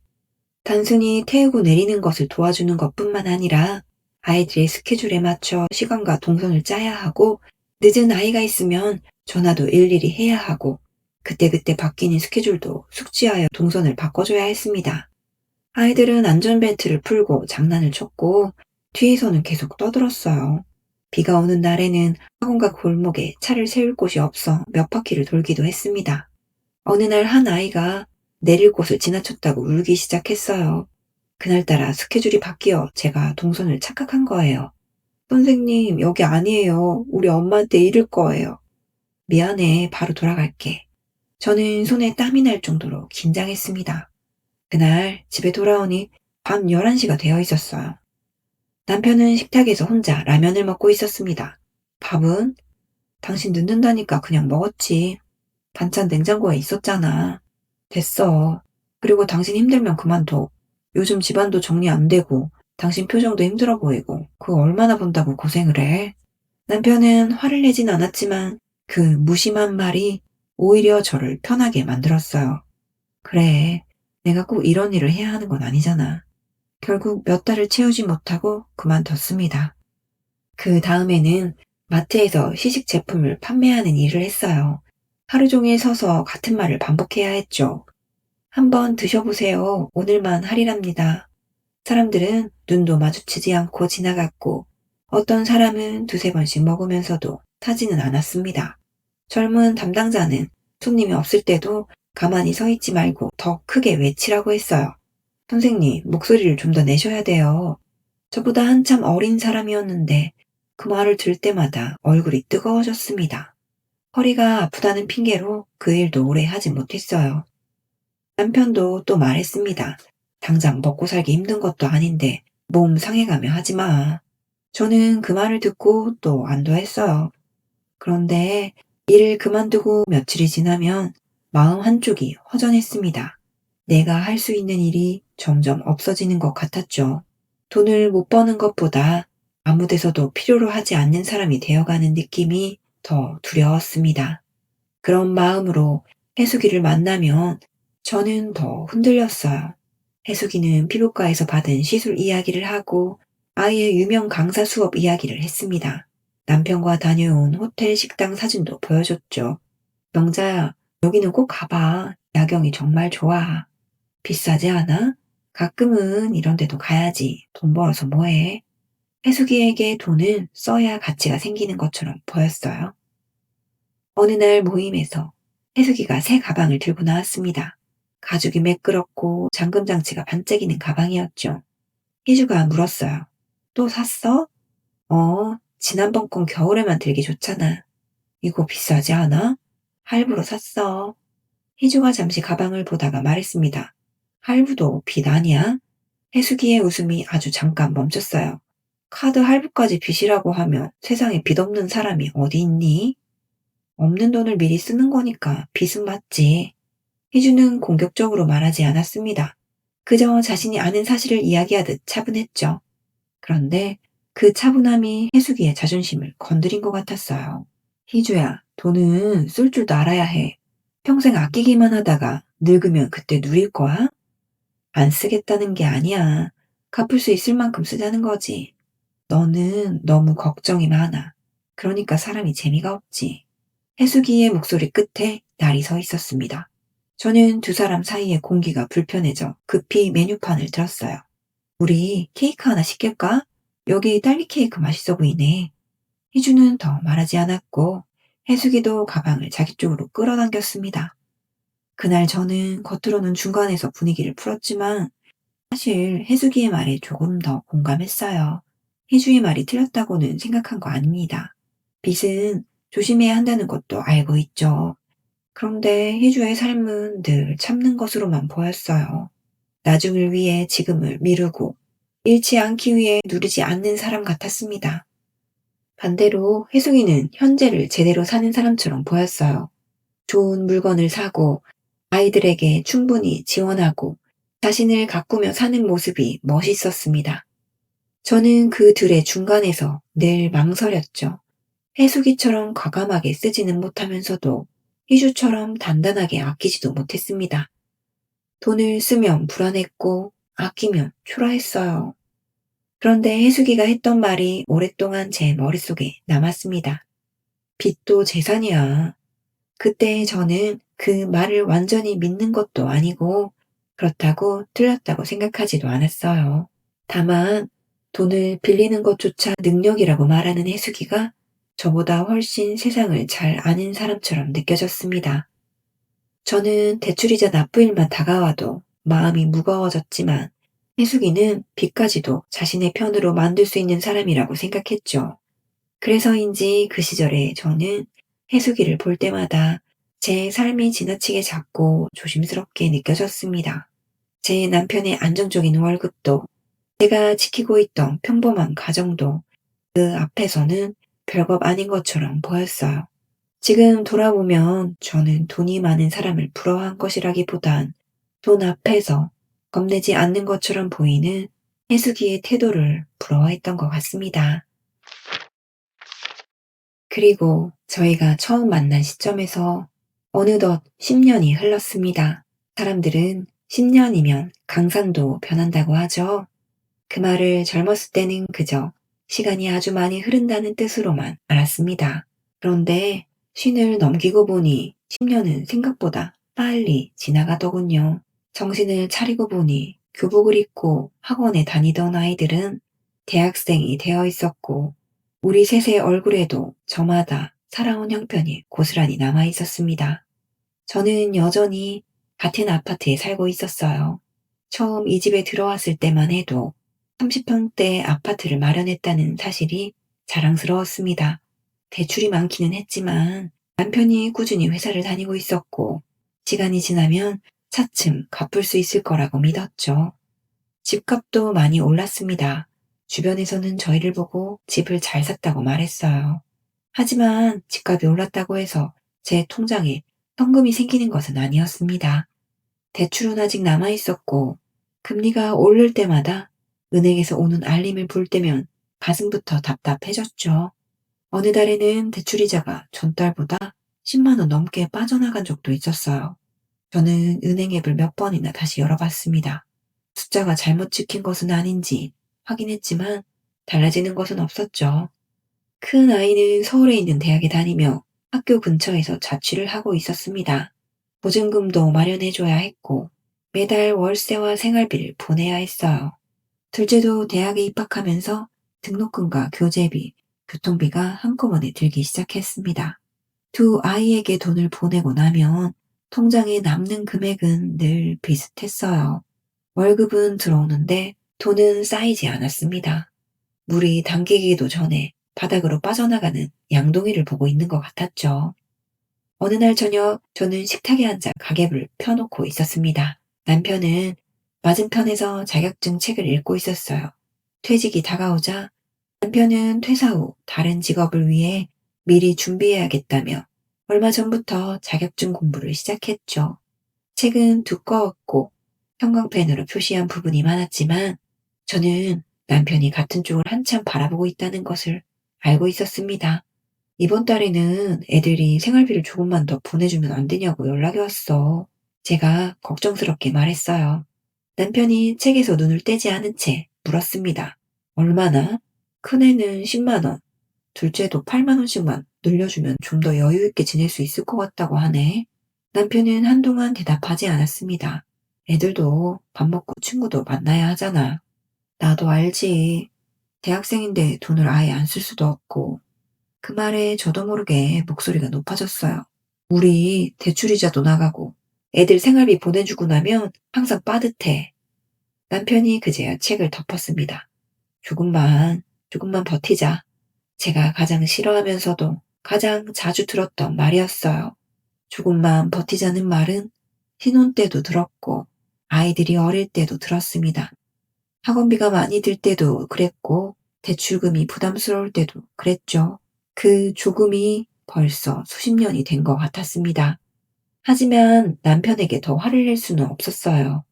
단순히 태우고 내리는 것을 도와주는 것뿐만 아니라 아이들의 스케줄에 맞춰 시간과 동선을 짜야 하고, 늦은 아이가 있으면 전화도 일일이 해야 하고, 그때그때 바뀌는 스케줄도 숙지하여 동선을 바꿔줘야 했습니다. 아이들은 안전벨트를 풀고 장난을 쳤고, 뒤에서는 계속 떠들었어요. 비가 오는 날에는 학원과 골목에 차를 세울 곳이 없어 몇 바퀴를 돌기도 했습니다. 어느 날 한 아이가 내릴 곳을 지나쳤다고 울기 시작했어요. 그날따라 스케줄이 바뀌어 제가 동선을 착각한 거예요. 선생님, 여기 아니에요. 우리 엄마한테 이를 거예요. 미안해, 바로 돌아갈게. 저는 손에 땀이 날 정도로 긴장했습니다. 그날 집에 돌아오니 밤 11시가 되어 있었어요. 남편은 식탁에서 혼자 라면을 먹고 있었습니다. 밥은? 당신 늦는다니까 그냥 먹었지. 반찬 냉장고에 있었잖아. 됐어. 그리고 당신 힘들면 그만둬. 요즘 집안도 정리 안 되고, 당신 표정도 힘들어 보이고, 그거 얼마나 본다고 고생을 해. 남편은 화를 내진 않았지만 그 무심한 말이 오히려 저를 편하게 만들었어요. 그래, 내가 꼭 이런 일을 해야 하는 건 아니잖아. 결국 몇 달을 채우지 못하고 그만뒀습니다. 그 다음에는 마트에서 시식 제품을 판매하는 일을 했어요. 하루 종일 서서 같은 말을 반복해야 했죠. 한번 드셔보세요. 오늘만 할인합니다. 사람들은 눈도 마주치지 않고 지나갔고, 어떤 사람은 두세 번씩 먹으면서도 사지는 않았습니다. 젊은 담당자는 손님이 없을 때도 가만히 서 있지 말고 더 크게 외치라고 했어요. 선생님, 목소리를 좀 더 내셔야 돼요. 저보다 한참 어린 사람이었는데 그 말을 들을 때마다 얼굴이 뜨거워졌습니다. 허리가 아프다는 핑계로 그 일도 오래 하지 못했어요. 남편도 또 말했습니다. 당장 먹고 살기 힘든 것도 아닌데 몸 상해가며 하지 마. 저는 그 말을 듣고 또 안도했어요. 그런데 일을 그만두고 며칠이 지나면 마음 한쪽이 허전했습니다. 내가 할 수 있는 일이 점점 없어지는 것 같았죠. 돈을 못 버는 것보다 아무 데서도 필요로 하지 않는 사람이 되어가는 느낌이 더 두려웠습니다. 그런 마음으로 해수기를 만나면 저는 더 흔들렸어요. 해수기는 피부과에서 받은 시술 이야기를 하고 아이의 유명 강사 수업 이야기를 했습니다. 남편과 다녀온 호텔 식당 사진도 보여줬죠. 명자야, 여기는 꼭 가봐. 야경이 정말 좋아. 비싸지 않아? 가끔은 이런 데도 가야지. 돈 벌어서 뭐해? 해수기에게 돈은 써야 가치가 생기는 것처럼 보였어요. 어느 날 모임에서 해수기가 새 가방을 들고 나왔습니다. 가죽이 매끄럽고 잠금 장치가 반짝이는 가방이었죠. 희주가 물었어요. 또 샀어? 지난번 건 겨울에만 들기 좋잖아. 이거 비싸지 않아? 할부로 샀어. 희주가 잠시 가방을 보다가 말했습니다. 할부도 빚 아니야? 해수기의 웃음이 아주 잠깐 멈췄어요. 카드 할부까지 빚이라고 하면 세상에 빚 없는 사람이 어디 있니? 없는 돈을 미리 쓰는 거니까 빚은 맞지. 희주는 공격적으로 말하지 않았습니다. 그저 자신이 아는 사실을 이야기하듯 차분했죠. 그런데 그 차분함이 해수기의 자존심을 건드린 것 같았어요. 희주야, 돈은 쓸 줄도 알아야 해. 평생 아끼기만 하다가 늙으면 그때 누릴 거야? 안 쓰겠다는 게 아니야. 갚을 수 있을 만큼 쓰자는 거지. 너는 너무 걱정이 많아. 그러니까 사람이 재미가 없지. 해수기의 목소리 끝에 날이 서 있었습니다. 저는 두 사람 사이의 공기가 불편해져 급히 메뉴판을 들었어요. 우리 케이크 하나 시킬까? 여기 딸기 케이크 맛있어 보이네. 희주는 더 말하지 않았고 해수기도 가방을 자기 쪽으로 끌어당겼습니다. 그날 저는 겉으로는 중간에서 분위기를 풀었지만 사실 해수기의 말에 조금 더 공감했어요. 혜주의 말이 틀렸다고는 생각한 거 아닙니다. 빚은 조심해야 한다는 것도 알고 있죠. 그런데 혜주의 삶은 늘 참는 것으로만 보였어요. 나중을 위해 지금을 미루고 잃지 않기 위해 누리지 않는 사람 같았습니다. 반대로 혜숙이는 현재를 제대로 사는 사람처럼 보였어요. 좋은 물건을 사고 아이들에게 충분히 지원하고 자신을 가꾸며 사는 모습이 멋있었습니다. 저는 그 둘의 중간에서 늘 망설였죠. 혜숙이처럼 과감하게 쓰지는 못하면서도 희주처럼 단단하게 아끼지도 못했습니다. 돈을 쓰면 불안했고 아끼면 초라했어요. 그런데 혜숙이가 했던 말이 오랫동안 제 머릿속에 남았습니다. 빚도 재산이야. 그때 저는 그 말을 완전히 믿는 것도 아니고 그렇다고 틀렸다고 생각하지도 않았어요. 다만 돈을 빌리는 것조차 능력이라고 말하는 혜숙이가 저보다 훨씬 세상을 잘 아는 사람처럼 느껴졌습니다. 저는 대출이자 납부일만 다가와도 마음이 무거워졌지만 혜숙이는 빚까지도 자신의 편으로 만들 수 있는 사람이라고 생각했죠. 그래서인지 그 시절에 저는 혜숙이를 볼 때마다 제 삶이 지나치게 작고 조심스럽게 느껴졌습니다. 제 남편의 안정적인 월급도 제가 지키고 있던 평범한 가정도 그 앞에서는 별것 아닌 것처럼 보였어요. 지금 돌아보면 저는 돈이 많은 사람을 부러워한 것이라기보단 돈 앞에서 겁내지 않는 것처럼 보이는 혜숙이의 태도를 부러워했던 것 같습니다. 그리고 저희가 처음 만난 시점에서 어느덧 10년이 흘렀습니다. 사람들은 10년이면 강산도 변한다고 하죠. 그 말을 젊었을 때는 그저 시간이 아주 많이 흐른다는 뜻으로만 알았습니다. 그런데 쉰을 넘기고 보니 10년은 생각보다 빨리 지나가더군요. 정신을 차리고 보니 교복을 입고 학원에 다니던 아이들은 대학생이 되어 있었고 우리 셋의 얼굴에도 저마다 살아온 형편이 고스란히 남아 있었습니다. 저는 여전히 같은 아파트에 살고 있었어요. 처음 이 집에 들어왔을 때만 해도 30평대 아파트를 마련했다는 사실이 자랑스러웠습니다. 대출이 많기는 했지만 남편이 꾸준히 회사를 다니고 있었고 시간이 지나면 차츰 갚을 수 있을 거라고 믿었죠. 집값도 많이 올랐습니다. 주변에서는 저희를 보고 집을 잘 샀다고 말했어요. 하지만 집값이 올랐다고 해서 제 통장에 현금이 생기는 것은 아니었습니다. 대출은 아직 남아 있었고 금리가 오를 때마다 은행에서 오는 알림을 볼 때면 가슴부터 답답해졌죠. 어느 달에는 대출이자가 전달보다 10만 원 넘게 빠져나간 적도 있었어요. 저는 은행 앱을 몇 번이나 다시 열어봤습니다. 숫자가 잘못 찍힌 것은 아닌지 확인했지만 달라지는 것은 없었죠. 큰 아이는 서울에 있는 대학에 다니며 학교 근처에서 자취를 하고 있었습니다. 보증금도 마련해줘야 했고 매달 월세와 생활비를 보내야 했어요. 둘째도 대학에 입학하면서 등록금과 교재비, 교통비가 한꺼번에 들기 시작했습니다. 두 아이에게 돈을 보내고 나면 통장에 남는 금액은 늘 비슷했어요. 월급은 들어오는데 돈은 쌓이지 않았습니다. 물이 당기기도 전에 바닥으로 빠져나가는 양동이를 보고 있는 것 같았죠. 어느 날 저녁 저는 식탁에 앉아 가계부를 펴놓고 있었습니다. 남편은 맞은편에서 자격증 책을 읽고 있었어요. 퇴직이 다가오자 남편은 퇴사 후 다른 직업을 위해 미리 준비해야겠다며 얼마 전부터 자격증 공부를 시작했죠. 책은 두꺼웠고 형광펜으로 표시한 부분이 많았지만 저는 남편이 같은 쪽을 한참 바라보고 있다는 것을 알고 있었습니다. 이번 달에는 애들이 생활비를 조금만 더 보내주면 안 되냐고 연락이 왔어. 제가 걱정스럽게 말했어요. 남편이 책에서 눈을 떼지 않은 채 물었습니다. 얼마나? 큰애는 10만 원, 둘째도 8만 원씩만 늘려주면 좀 더 여유 있게 지낼 수 있을 것 같다고 하네. 남편은 한동안 대답하지 않았습니다. 애들도 밥 먹고 친구도 만나야 하잖아. 나도 알지. 대학생인데 돈을 아예 안 쓸 수도 없고. 그 말에 저도 모르게 목소리가 높아졌어요. 우리 대출이자도 나가고 애들 생활비 보내주고 나면 항상 빠듯해. 남편이 그제야 책을 덮었습니다. 조금만 조금만 버티자. 제가 가장 싫어하면서도 가장 자주 들었던 말이었어요. 조금만 버티자는 말은 신혼 때도 들었고 아이들이 어릴 때도 들었습니다. 학원비가 많이 들 때도 그랬고 대출금이 부담스러울 때도 그랬죠. 그 조금이 벌써 수십 년이 된 것 같았습니다. 하지만 남편에게 더 화를 낼 수는 없었어요.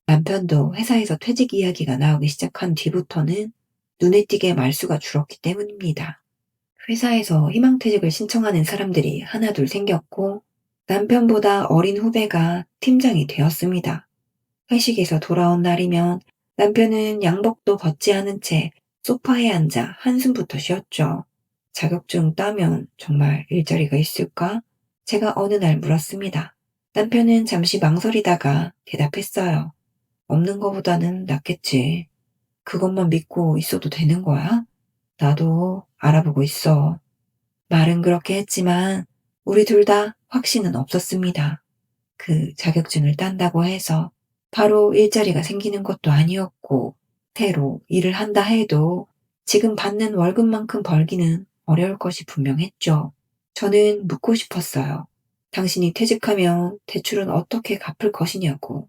남편도 회사에서 퇴직 이야기가 나오기 시작한 뒤부터는 눈에 띄게 말수가 줄었기 때문입니다. 회사에서 희망퇴직을 신청하는 사람들이 하나둘 생겼고 남편보다 어린 후배가 팀장이 되었습니다. 회식에서 돌아온 날이면 남편은 양복도 벗지 않은 채 소파에 앉아 한숨부터 쉬었죠. 자격증 따면 정말 일자리가 있을까? 제가 어느 날 물었습니다. 남편은 잠시 망설이다가 대답했어요. 없는 거보다는 낫겠지. 그것만 믿고 있어도 되는 거야? 나도 알아보고 있어. 말은 그렇게 했지만 우리 둘 다 확신은 없었습니다. 그 자격증을 딴다고 해서 바로 일자리가 생기는 것도 아니었고, 새로 일을 한다 해도 지금 받는 월급만큼 벌기는 어려울 것이 분명했죠. 저는 묻고 싶었어요. 당신이 퇴직하면 대출은 어떻게 갚을 것이냐고,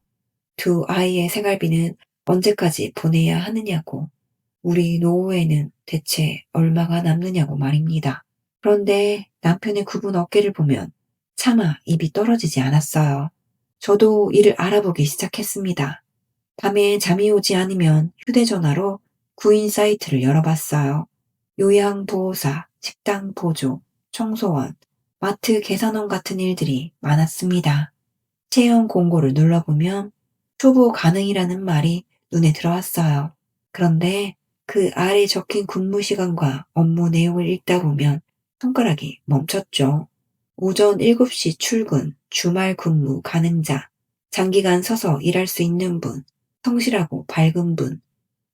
두 아이의 생활비는 언제까지 보내야 하느냐고, 우리 노후에는 대체 얼마가 남느냐고 말입니다. 그런데 남편의 굽은 어깨를 보면 차마 입이 떨어지지 않았어요. 저도 이를 알아보기 시작했습니다. 밤에 잠이 오지 않으면 휴대전화로 구인 사이트를 열어봤어요. 요양보호사, 식당 보조, 청소원, 마트 계산원 같은 일들이 많았습니다. 채용 공고를 눌러보면 초보 가능이라는 말이 눈에 들어왔어요. 그런데 그 아래 적힌 근무 시간과 업무 내용을 읽다 보면 손가락이 멈췄죠. 오전 7시 출근, 주말 근무 가능자, 장기간 서서 일할 수 있는 분, 성실하고 밝은 분.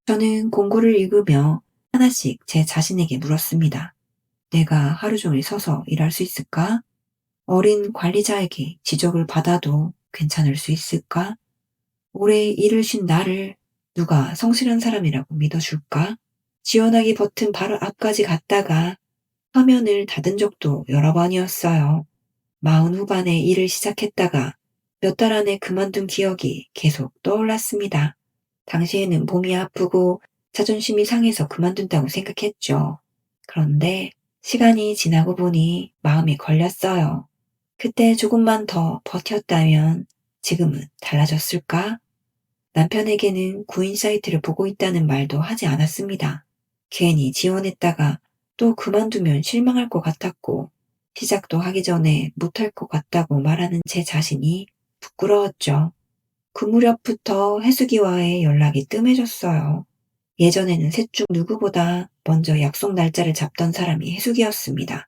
저는 공고를 읽으며 하나씩 제 자신에게 물었습니다. 내가 하루 종일 서서 일할 수 있을까? 어린 관리자에게 지적을 받아도 괜찮을 수 있을까? 오래 일을 쉰 나를 누가 성실한 사람이라고 믿어줄까? 지원하기 버튼 바로 앞까지 갔다가 화면을 닫은 적도 여러 번이었어요. 40 후반에 일을 시작했다가 몇 달 안에 그만둔 기억이 계속 떠올랐습니다. 당시에는 몸이 아프고 자존심이 상해서 그만둔다고 생각했죠. 그런데 시간이 지나고 보니 마음에 걸렸어요. 그때 조금만 더 버텼다면 지금은 달라졌을까? 남편에게는 구인 사이트를 보고 있다는 말도 하지 않았습니다. 괜히 지원했다가 또 그만두면 실망할 것 같았고, 시작도 하기 전에 못할 것 같다고 말하는 제 자신이 부끄러웠죠. 그 무렵부터 해수기와의 연락이 뜸해졌어요. 예전에는 셋 중 누구보다 먼저 약속 날짜를 잡던 사람이 해수기였습니다.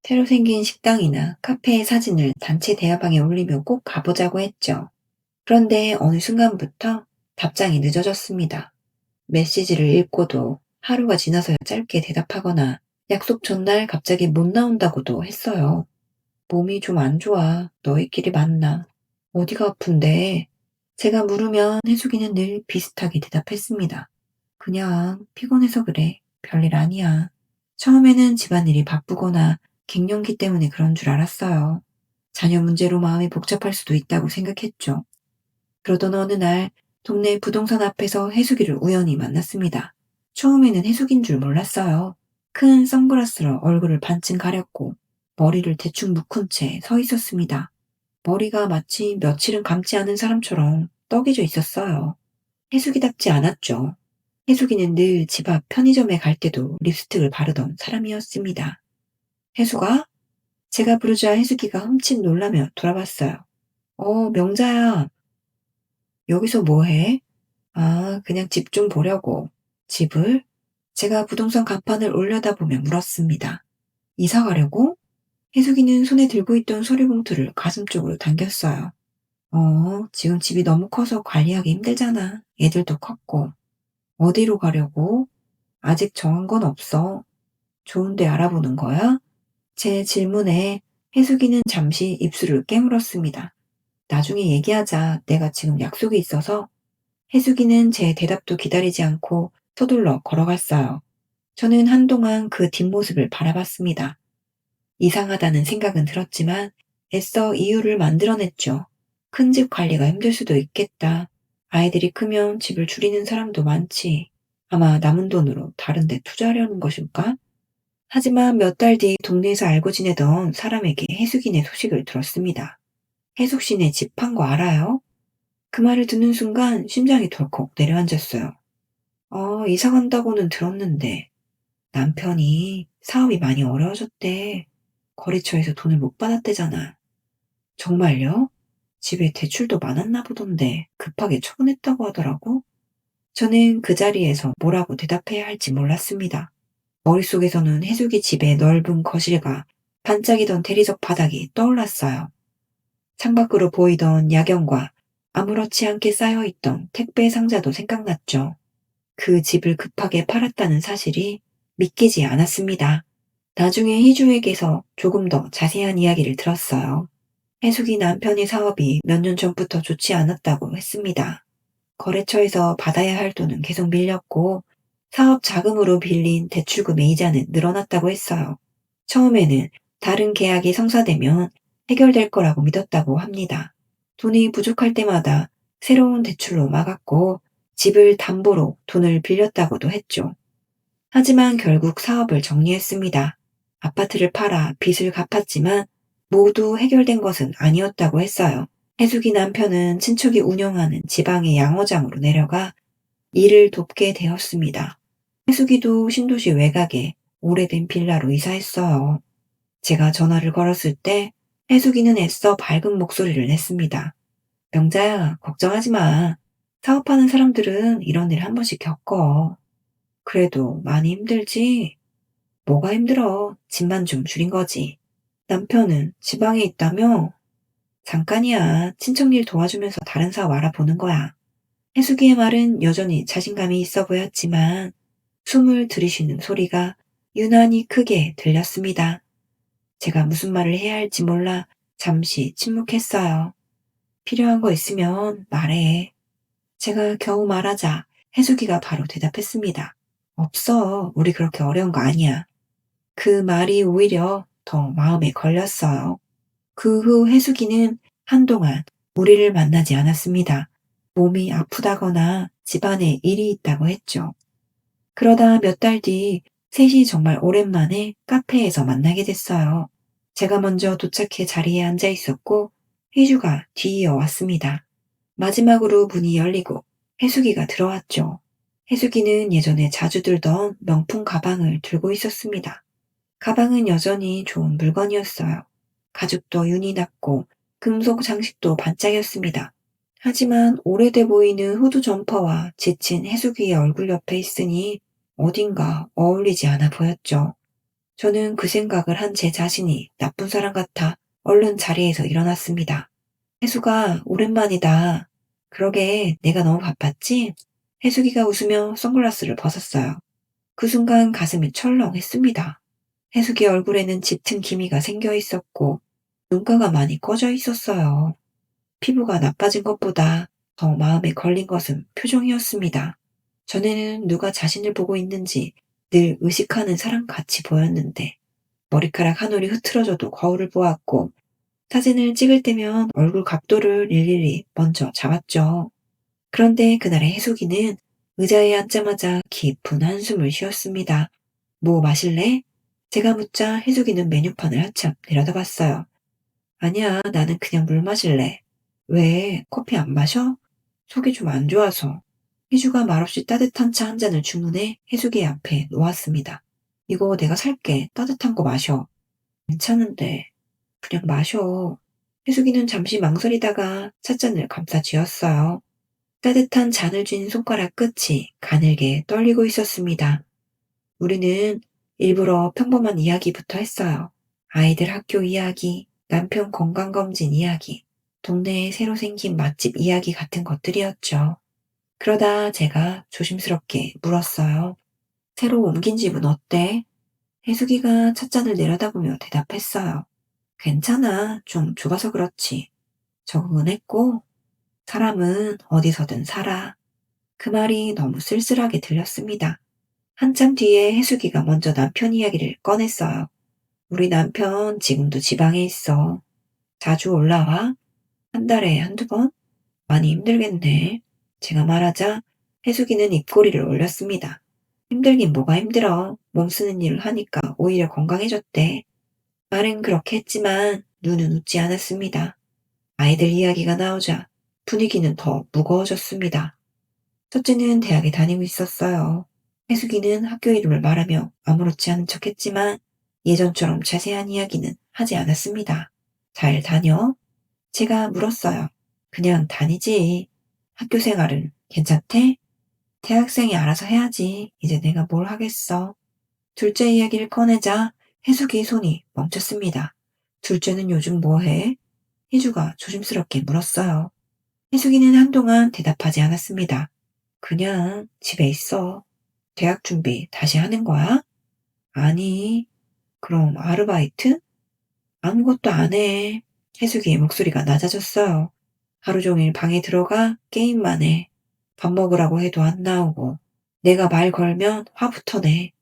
새로 생긴 식당이나 카페의 사진을 단체 대화방에 올리며 꼭 가보자고 했죠. 그런데 어느 순간부터 답장이 늦어졌습니다. 메시지를 읽고도 하루가 지나서야 짧게 대답하거나 약속 전날 갑자기 못 나온다고도 했어요. 몸이 좀 안 좋아. 너희끼리 만나. 어디가 아픈데? 제가 물으면 해수기는 늘 비슷하게 대답했습니다. 그냥 피곤해서 그래. 별일 아니야. 처음에는 집안일이 바쁘거나 갱년기 때문에 그런 줄 알았어요. 자녀 문제로 마음이 복잡할 수도 있다고 생각했죠. 그러던 어느 날 동네 부동산 앞에서 해수기를 우연히 만났습니다. 처음에는 해수기인 줄 몰랐어요. 큰 선글라스로 얼굴을 반쯤 가렸고 머리를 대충 묶은 채 서 있었습니다. 머리가 마치 며칠은 감지 않은 사람처럼 떡이져 있었어요. 해수기답지 않았죠. 해수기는 늘 집 앞 편의점에 갈 때도 립스틱을 바르던 사람이었습니다. 해수가? 제가 부르자 해수기가 흠칫 놀라며 돌아봤어요. 명자야. 여기서 뭐 해? 아, 그냥 집 좀 보려고. 집을? 제가 부동산 간판을 올려다보며 물었습니다. 이사 가려고? 해수기는 손에 들고 있던 서류봉투를 가슴 쪽으로 당겼어요. 지금 집이 너무 커서 관리하기 힘들잖아. 애들도 컸고. 어디로 가려고? 아직 정한 건 없어. 좋은데 알아보는 거야? 제 질문에 해수기는 잠시 입술을 깨물었습니다. 나중에 얘기하자. 내가 지금 약속이 있어서. 해수기는 제 대답도 기다리지 않고 서둘러 걸어갔어요. 저는 한동안 그 뒷모습을 바라봤습니다. 이상하다는 생각은 들었지만 애써 이유를 만들어냈죠. 큰 집 관리가 힘들 수도 있겠다. 아이들이 크면 집을 줄이는 사람도 많지. 아마 남은 돈으로 다른 데 투자하려는 것일까? 하지만 몇 달 뒤 동네에서 알고 지내던 사람에게 해숙이네 소식을 들었습니다. 해숙 씨네 집 판 거 알아요? 그 말을 듣는 순간 심장이 덜컥 내려앉았어요. 이사 간다고는 들었는데 남편이 사업이 많이 어려워졌대. 거래처에서 돈을 못 받았대잖아. 정말요? 집에 대출도 많았나 보던데 급하게 처분했다고 하더라고. 저는 그 자리에서 뭐라고 대답해야 할지 몰랐습니다. 머릿속에서는 해숙이 집의 넓은 거실과 반짝이던 대리석 바닥이 떠올랐어요. 창밖으로 보이던 야경과 아무렇지 않게 쌓여있던 택배 상자도 생각났죠. 그 집을 급하게 팔았다는 사실이 믿기지 않았습니다. 나중에 희주에게서 조금 더 자세한 이야기를 들었어요. 해숙이 남편의 사업이 몇 년 전부터 좋지 않았다고 했습니다. 거래처에서 받아야 할 돈은 계속 밀렸고 사업 자금으로 빌린 대출금의 이자는 늘어났다고 했어요. 처음에는 다른 계약이 성사되면 해결될 거라고 믿었다고 합니다. 돈이 부족할 때마다 새로운 대출로 막았고 집을 담보로 돈을 빌렸다고도 했죠. 하지만 결국 사업을 정리했습니다. 아파트를 팔아 빚을 갚았지만 모두 해결된 것은 아니었다고 했어요. 해숙이 남편은 친척이 운영하는 지방의 양어장으로 내려가 일을 돕게 되었습니다. 해숙이도 신도시 외곽에 오래된 빌라로 이사했어요. 제가 전화를 걸었을 때 해숙이는 애써 밝은 목소리를 냈습니다. 명자야, 걱정하지 마. 사업하는 사람들은 이런 일 한 번씩 겪어. 그래도 많이 힘들지? 뭐가 힘들어? 집만 좀 줄인 거지. 남편은 지방에 있다며? 잠깐이야. 친척 일 도와주면서 다른 사업 알아보는 거야. 해숙이의 말은 여전히 자신감이 있어 보였지만 숨을 들이쉬는 소리가 유난히 크게 들렸습니다. 제가 무슨 말을 해야 할지 몰라 잠시 침묵했어요. 필요한 거 있으면 말해. 제가 겨우 말하자 해숙이가 바로 대답했습니다. 없어. 우리 그렇게 어려운 거 아니야. 그 말이 오히려 더 마음에 걸렸어요. 그 후 해숙이는 한동안 우리를 만나지 않았습니다. 몸이 아프다거나 집안에 일이 있다고 했죠. 그러다 몇 달 뒤 셋이 정말 오랜만에 카페에서 만나게 됐어요. 제가 먼저 도착해 자리에 앉아 있었고 희주가 뒤이어 왔습니다. 마지막으로 문이 열리고 해숙이가 들어왔죠. 해숙이는 예전에 자주 들던 명품 가방을 들고 있었습니다. 가방은 여전히 좋은 물건이었어요. 가죽도 윤이 났고 금속 장식도 반짝였습니다. 하지만 오래돼 보이는 후드 점퍼와 지친 해숙이의 얼굴 옆에 있으니 어딘가 어울리지 않아 보였죠. 저는 그 생각을 한 제 자신이 나쁜 사람 같아 얼른 자리에서 일어났습니다. 해숙아, 오랜만이다. 그러게, 내가 너무 바빴지? 해숙이가 웃으며 선글라스를 벗었어요. 그 순간 가슴이 철렁했습니다. 해숙이 얼굴에는 짙은 기미가 생겨 있었고 눈가가 많이 꺼져 있었어요. 피부가 나빠진 것보다 더 마음에 걸린 것은 표정이었습니다. 전에는 누가 자신을 보고 있는지 늘 의식하는 사람 같이 보였는데 머리카락 한 올이 흐트러져도 거울을 보았고 사진을 찍을 때면 얼굴 각도를 일일이 먼저 잡았죠. 그런데 그날의 해숙이는 의자에 앉자마자 깊은 한숨을 쉬었습니다. 뭐 마실래? 제가 묻자 해숙이는 메뉴판을 한참 내려다봤어요. 아니야, 나는 그냥 물 마실래. 왜, 커피 안 마셔? 속이 좀 안 좋아서. 희주가 말없이 따뜻한 차 한 잔을 주문해 해숙이 앞에 놓았습니다. 이거 내가 살게. 따뜻한 거 마셔. 괜찮은데. 그냥 마셔. 해숙이는 잠시 망설이다가 찻잔을 감싸 쥐었어요. 따뜻한 잔을 쥔 손가락 끝이 가늘게 떨리고 있었습니다. 우리는 일부러 평범한 이야기부터 했어요. 아이들 학교 이야기, 남편 건강검진 이야기, 동네에 새로 생긴 맛집 이야기 같은 것들이었죠. 그러다 제가 조심스럽게 물었어요. 새로 옮긴 집은 어때? 해숙이가 찻잔을 내려다보며 대답했어요. 괜찮아. 좀 좁아서 그렇지. 적응은 했고, 사람은 어디서든 살아. 그 말이 너무 쓸쓸하게 들렸습니다. 한참 뒤에 혜숙이가 먼저 남편 이야기를 꺼냈어요. 우리 남편 지금도 지방에 있어. 자주 올라와? 한 달에 한두 번? 많이 힘들겠네. 제가 말하자 혜숙이는 입꼬리를 올렸습니다. 힘들긴 뭐가 힘들어. 몸 쓰는 일을 하니까 오히려 건강해졌대. 말은 그렇게 했지만 눈은 웃지 않았습니다. 아이들 이야기가 나오자 분위기는 더 무거워졌습니다. 첫째는 대학에 다니고 있었어요. 혜숙이는 학교 이름을 말하며 아무렇지 않은 척했지만 예전처럼 자세한 이야기는 하지 않았습니다. 잘 다녀? 제가 물었어요. 그냥 다니지. 학교 생활은 괜찮대? 대학생이 알아서 해야지. 이제 내가 뭘 하겠어. 둘째 이야기를 꺼내자 혜숙이의 손이 멈췄습니다. 둘째는 요즘 뭐 해? 희주가 조심스럽게 물었어요. 혜숙이는 한동안 대답하지 않았습니다. 그냥 집에 있어. 대학 준비 다시 하는 거야? 아니. 그럼 아르바이트? 아무것도 안 해. 혜숙이의 목소리가 낮아졌어요. 하루 종일 방에 들어가 게임만 해. 밥 먹으라고 해도 안 나오고. 내가 말 걸면 화부터 내.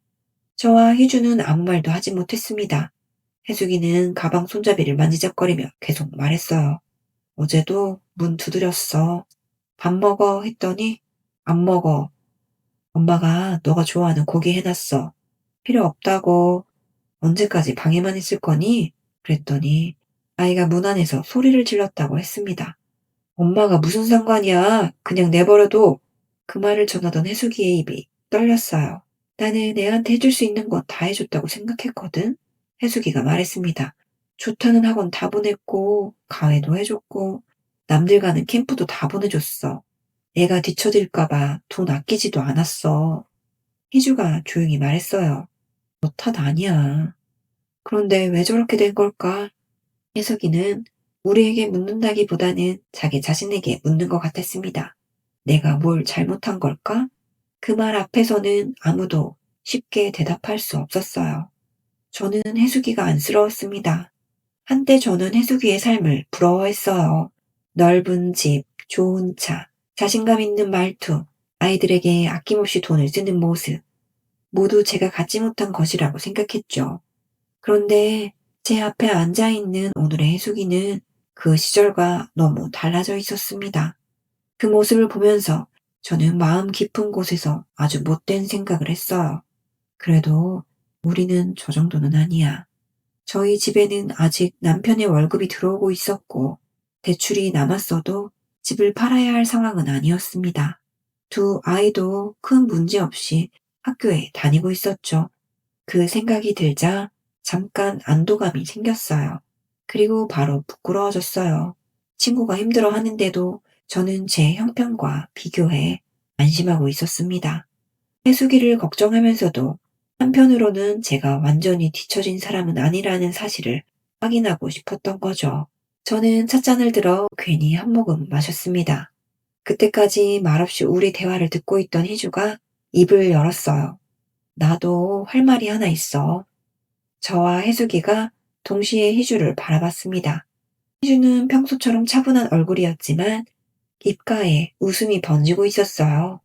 저와 희주는 아무 말도 하지 못했습니다. 혜숙이는 가방 손잡이를 만지작거리며 계속 말했어요. 어제도 문 두드렸어. 밥 먹어 했더니 안 먹어. 엄마가 너가 좋아하는 고기 해놨어. 필요 없다고. 언제까지 방에만 있을 거니? 그랬더니 아이가 문 안에서 소리를 질렀다고 했습니다. 엄마가 무슨 상관이야. 그냥 내버려둬. 그 말을 전하던 혜숙이의 입이 떨렸어요. 나는 애한테 해줄 수 있는 건 다 해줬다고 생각했거든. 혜숙이가 말했습니다. 좋다는 학원 다 보냈고, 가해도 해줬고, 남들 가는 캠프도 다 보내줬어. 애가 뒤처질까봐 돈 아끼지도 않았어. 희주가 조용히 말했어요. 너 탓 아니야. 그런데 왜 저렇게 된 걸까? 혜석이는 우리에게 묻는다기보다는 자기 자신에게 묻는 것 같았습니다. 내가 뭘 잘못한 걸까? 그 말 앞에서는 아무도 쉽게 대답할 수 없었어요. 저는 혜숙이가 안쓰러웠습니다. 한때 저는 혜숙이의 삶을 부러워했어요. 넓은 집, 좋은 차, 자신감 있는 말투, 아이들에게 아낌없이 돈을 쓰는 모습, 모두 제가 갖지 못한 것이라고 생각했죠. 그런데 제 앞에 앉아있는 오늘의 혜숙이는 그 시절과 너무 달라져 있었습니다. 그 모습을 보면서 저는 마음 깊은 곳에서 아주 못된 생각을 했어요. 그래도 우리는 저 정도는 아니야. 저희 집에는 아직 남편의 월급이 들어오고 있었고 대출이 남았어도 집을 팔아야 할 상황은 아니었습니다. 두 아이도 큰 문제 없이 학교에 다니고 있었죠. 그 생각이 들자 잠깐 안도감이 생겼어요. 그리고 바로 부끄러워졌어요. 친구가 힘들어 하는데도 저는 제 형편과 비교해 안심하고 있었습니다. 해수기를 걱정하면서도 한편으로는 제가 완전히 뒤처진 사람은 아니라는 사실을 확인하고 싶었던 거죠. 저는 찻잔을 들어 괜히 한 모금 마셨습니다. 그때까지 말없이 우리 대화를 듣고 있던 희주가 입을 열었어요. 나도 할 말이 하나 있어. 저와 혜숙이가 동시에 희주를 바라봤습니다. 희주는 평소처럼 차분한 얼굴이었지만 입가에 웃음이 번지고 있었어요.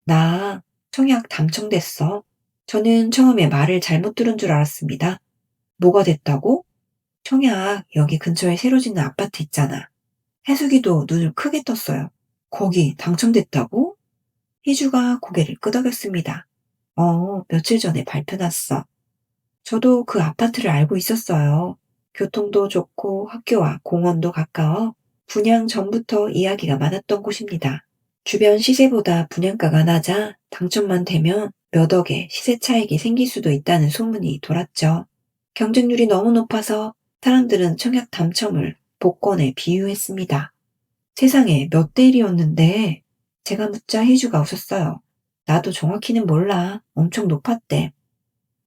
나 청약 당첨됐어. 저는 처음에 말을 잘못 들은 줄 알았습니다. 뭐가 됐다고? 청약 여기 근처에 새로 짓는 아파트 있잖아. 혜숙이도 눈을 크게 떴어요. 거기 당첨됐다고? 희주가 고개를 끄덕였습니다. 며칠 전에 발표 났어. 저도 그 아파트를 알고 있었어요. 교통도 좋고 학교와 공원도 가까워 분양 전부터 이야기가 많았던 곳입니다. 주변 시세보다 분양가가 낮아 당첨만 되면 몇 억의 시세 차익이 생길 수도 있다는 소문이 돌았죠. 경쟁률이 너무 높아서 사람들은 청약 당첨을 복권에 비유했습니다. 세상에 몇 대 1이었는데 제가 묻자 희주가 웃었어요. 나도 정확히는 몰라. 엄청 높았대.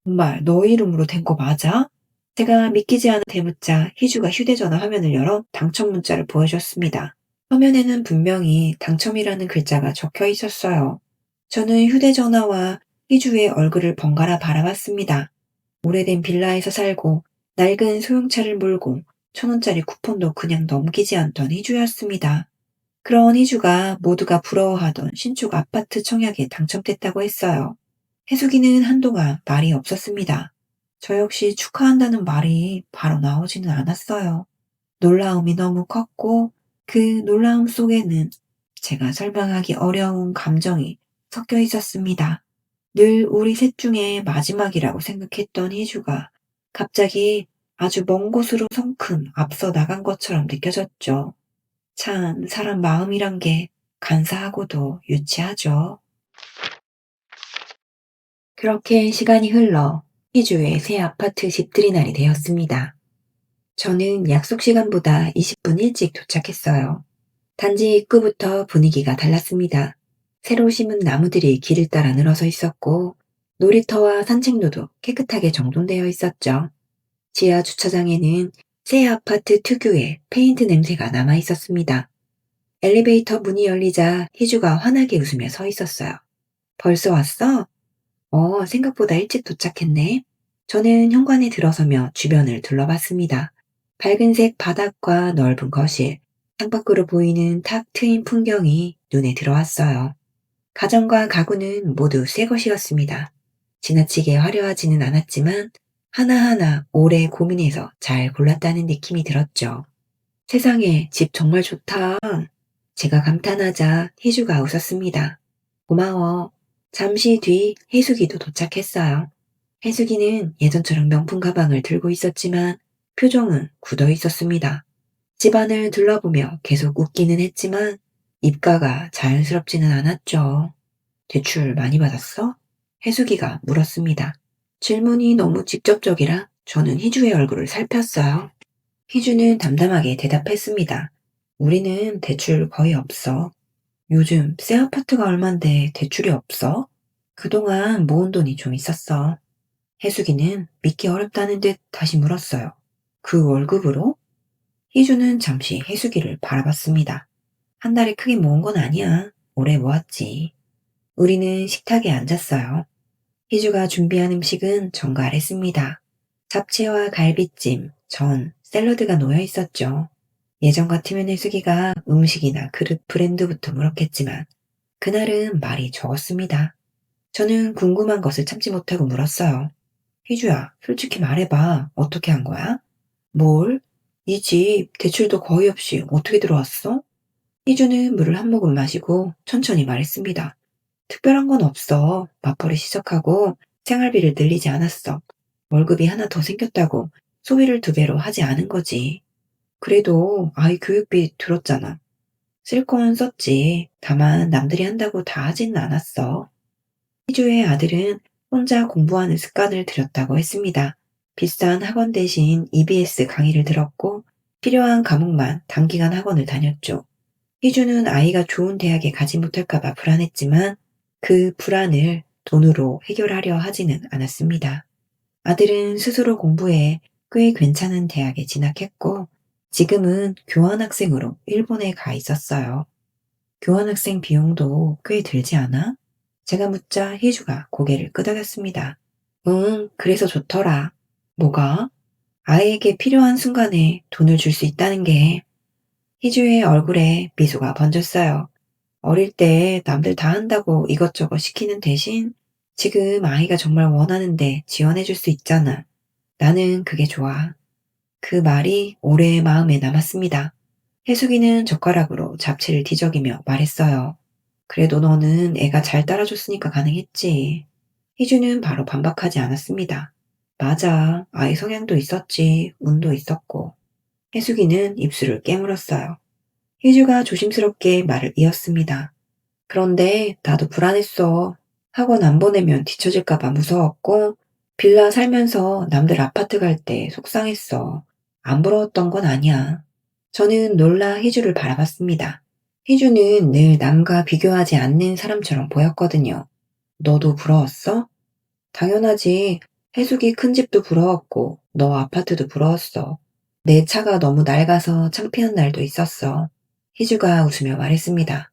정말 너 이름으로 된 거 맞아? 제가 믿기지 않아 대묻자 희주가 휴대전화 화면을 열어 당첨 문자를 보여줬습니다. 화면에는 분명히 당첨이라는 글자가 적혀 있었어요. 저는 휴대전화와 희주의 얼굴을 번갈아 바라봤습니다. 오래된 빌라에서 살고 낡은 소형차를 몰고 1,000원짜리 쿠폰도 그냥 넘기지 않던 희주였습니다. 그런 희주가 모두가 부러워하던 신축 아파트 청약에 당첨됐다고 했어요. 해숙이는 한동안 말이 없었습니다. 저 역시 축하한다는 말이 바로 나오지는 않았어요. 놀라움이 너무 컸고 그 놀라움 속에는 제가 설명하기 어려운 감정이 섞여 있었습니다. 늘 우리 셋 중에 마지막이라고 생각했던 희주가 갑자기 아주 먼 곳으로 성큼 앞서 나간 것처럼 느껴졌죠. 참, 사람 마음이란 게 간사하고도 유치하죠. 그렇게 시간이 흘러 희주의 새 아파트 집들이 날이 되었습니다. 저는 약속 시간보다 20분 일찍 도착했어요. 단지 입구부터 분위기가 달랐습니다. 새로 심은 나무들이 길을 따라 늘어서 있었고 놀이터와 산책로도 깨끗하게 정돈되어 있었죠. 지하 주차장에는 새 아파트 특유의 페인트 냄새가 남아 있었습니다. 엘리베이터 문이 열리자 희주가 환하게 웃으며 서 있었어요. 벌써 왔어? 생각보다 일찍 도착했네. 저는 현관에 들어서며 주변을 둘러봤습니다. 밝은색 바닥과 넓은 거실, 창밖으로 보이는 탁 트인 풍경이 눈에 들어왔어요. 가전과 가구는 모두 새 것이었습니다. 지나치게 화려하지는 않았지만 하나하나 오래 고민해서 잘 골랐다는 느낌이 들었죠. 세상에, 집 정말 좋다. 제가 감탄하자 희주가 웃었습니다. 고마워. 잠시 뒤 해숙이도 도착했어요. 해숙이는 예전처럼 명품 가방을 들고 있었지만 표정은 굳어 있었습니다. 집안을 둘러보며 계속 웃기는 했지만 입가가 자연스럽지는 않았죠. 대출 많이 받았어? 해숙이가 물었습니다. 질문이 너무 직접적이라 저는 희주의 얼굴을 살폈어요. 희주는 담담하게 대답했습니다. 우리는 대출 거의 없어. 요즘 새 아파트가 얼만데 대출이 없어? 그동안 모은 돈이 좀 있었어. 해숙이는 믿기 어렵다는 듯 다시 물었어요. 그 월급으로? 희주는 잠시 해숙이를 바라봤습니다. 한 달에 크게 모은 건 아니야. 오래 모았지. 우리는 식탁에 앉았어요. 희주가 준비한 음식은 정갈했습니다. 잡채와 갈비찜, 전, 샐러드가 놓여 있었죠. 예전 같으면 해숙이가 음식이나 그릇 브랜드부터 물었겠지만 그날은 말이 적었습니다. 저는 궁금한 것을 참지 못하고 물었어요. 희주야, 솔직히 말해봐. 어떻게 한 거야? 뭘? 이 집 대출도 거의 없이 어떻게 들어왔어? 희주는 물을 한 모금 마시고 천천히 말했습니다. 특별한 건 없어. 맞벌이 시작하고 생활비를 늘리지 않았어. 월급이 하나 더 생겼다고 소비를 2배로 하지 않은 거지. 그래도 아이 교육비 들었잖아. 쓸 건 썼지. 다만 남들이 한다고 다 하지는 않았어. 희주의 아들은 혼자 공부하는 습관을 들였다고 했습니다. 비싼 학원 대신 EBS 강의를 들었고 필요한 과목만 단기간 학원을 다녔죠. 희주는 아이가 좋은 대학에 가지 못할까봐 불안했지만 그 불안을 돈으로 해결하려 하지는 않았습니다. 아들은 스스로 공부해 꽤 괜찮은 대학에 진학했고 지금은 교환학생으로 일본에 가 있었어요. 교환학생 비용도 꽤 들지 않아? 제가 묻자 희주가 고개를 끄덕였습니다. 응, 그래서 좋더라. 뭐가? 아이에게 필요한 순간에 돈을 줄 수 있다는 게. 희주의 얼굴에 미소가 번졌어요. 어릴 때 남들 다 한다고 이것저것 시키는 대신 지금 아이가 정말 원하는데 지원해줄 수 있잖아. 나는 그게 좋아. 그 말이 오래 마음에 남았습니다. 해숙이는 젓가락으로 잡채를 뒤적이며 말했어요. 그래도 너는 애가 잘 따라줬으니까 가능했지. 희주는 바로 반박하지 않았습니다. 맞아. 아이 성향도 있었지. 운도 있었고. 해숙이는 입술을 깨물었어요. 희주가 조심스럽게 말을 이었습니다. 그런데 나도 불안했어. 학원 안 보내면 뒤처질까봐 무서웠고, 빌라 살면서 남들 아파트 갈 때 속상했어. 안 부러웠던 건 아니야. 저는 놀라 희주를 바라봤습니다. 희주는 늘 남과 비교하지 않는 사람처럼 보였거든요. 너도 부러웠어? 당연하지. 해숙이 큰 집도 부러웠고, 너 아파트도 부러웠어. 내 차가 너무 낡아서 창피한 날도 있었어. 희주가 웃으며 말했습니다.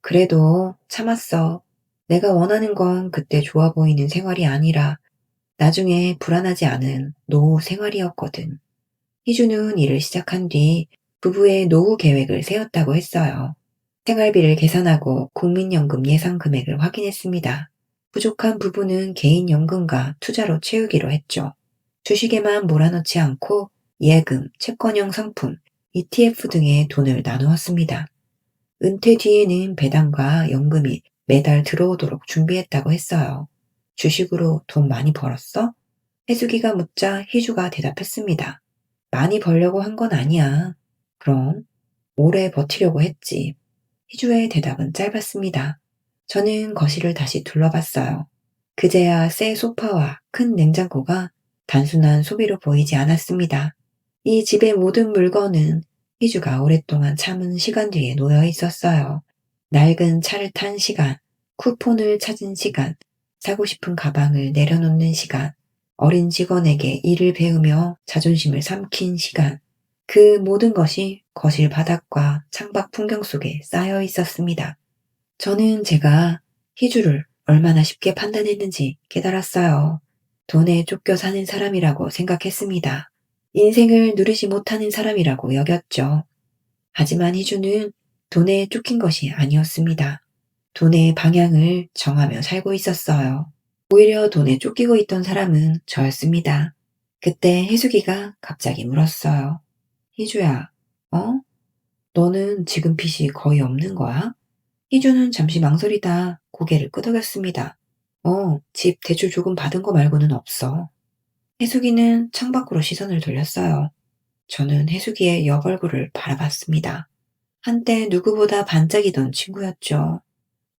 그래도 참았어. 내가 원하는 건 그때 좋아 보이는 생활이 아니라 나중에 불안하지 않은 노후 생활이었거든. 희주는 일을 시작한 뒤 부부의 노후 계획을 세웠다고 했어요. 생활비를 계산하고 국민연금 예상 금액을 확인했습니다. 부족한 부분은 개인연금과 투자로 채우기로 했죠. 주식에만 몰아넣지 않고 예금, 채권형 상품, ETF 등에 돈을 나누었습니다. 은퇴 뒤에는 배당과 연금이 매달 들어오도록 준비했다고 했어요. 주식으로 돈 많이 벌었어? 해수기가 묻자 희주가 대답했습니다. 많이 벌려고 한 건 아니야. 그럼 오래 버티려고 했지. 희주의 대답은 짧았습니다. 저는 거실을 다시 둘러봤어요. 그제야 새 소파와 큰 냉장고가 단순한 소비로 보이지 않았습니다. 이 집의 모든 물건은 희주가 오랫동안 참은 시간 뒤에 놓여 있었어요. 낡은 차를 탄 시간, 쿠폰을 찾은 시간, 사고 싶은 가방을 내려놓는 시간, 어린 직원에게 일을 배우며 자존심을 삼킨 시간, 그 모든 것이 거실 바닥과 창밖 풍경 속에 쌓여 있었습니다. 저는 제가 희주를 얼마나 쉽게 판단했는지 깨달았어요. 돈에 쫓겨 사는 사람이라고 생각했습니다. 인생을 누리지 못하는 사람이라고 여겼죠. 하지만 희주는 돈에 쫓긴 것이 아니었습니다. 돈의 방향을 정하며 살고 있었어요. 오히려 돈에 쫓기고 있던 사람은 저였습니다. 그때 혜숙이가 갑자기 물었어요. 희주야, 어? 너는 지금 빚이 거의 없는 거야? 희주는 잠시 망설이다 고개를 끄덕였습니다. 집 대출 조금 받은 거 말고는 없어. 혜숙이는 창밖으로 시선을 돌렸어요. 저는 혜숙이의 옆얼굴을 바라봤습니다. 한때 누구보다 반짝이던 친구였죠.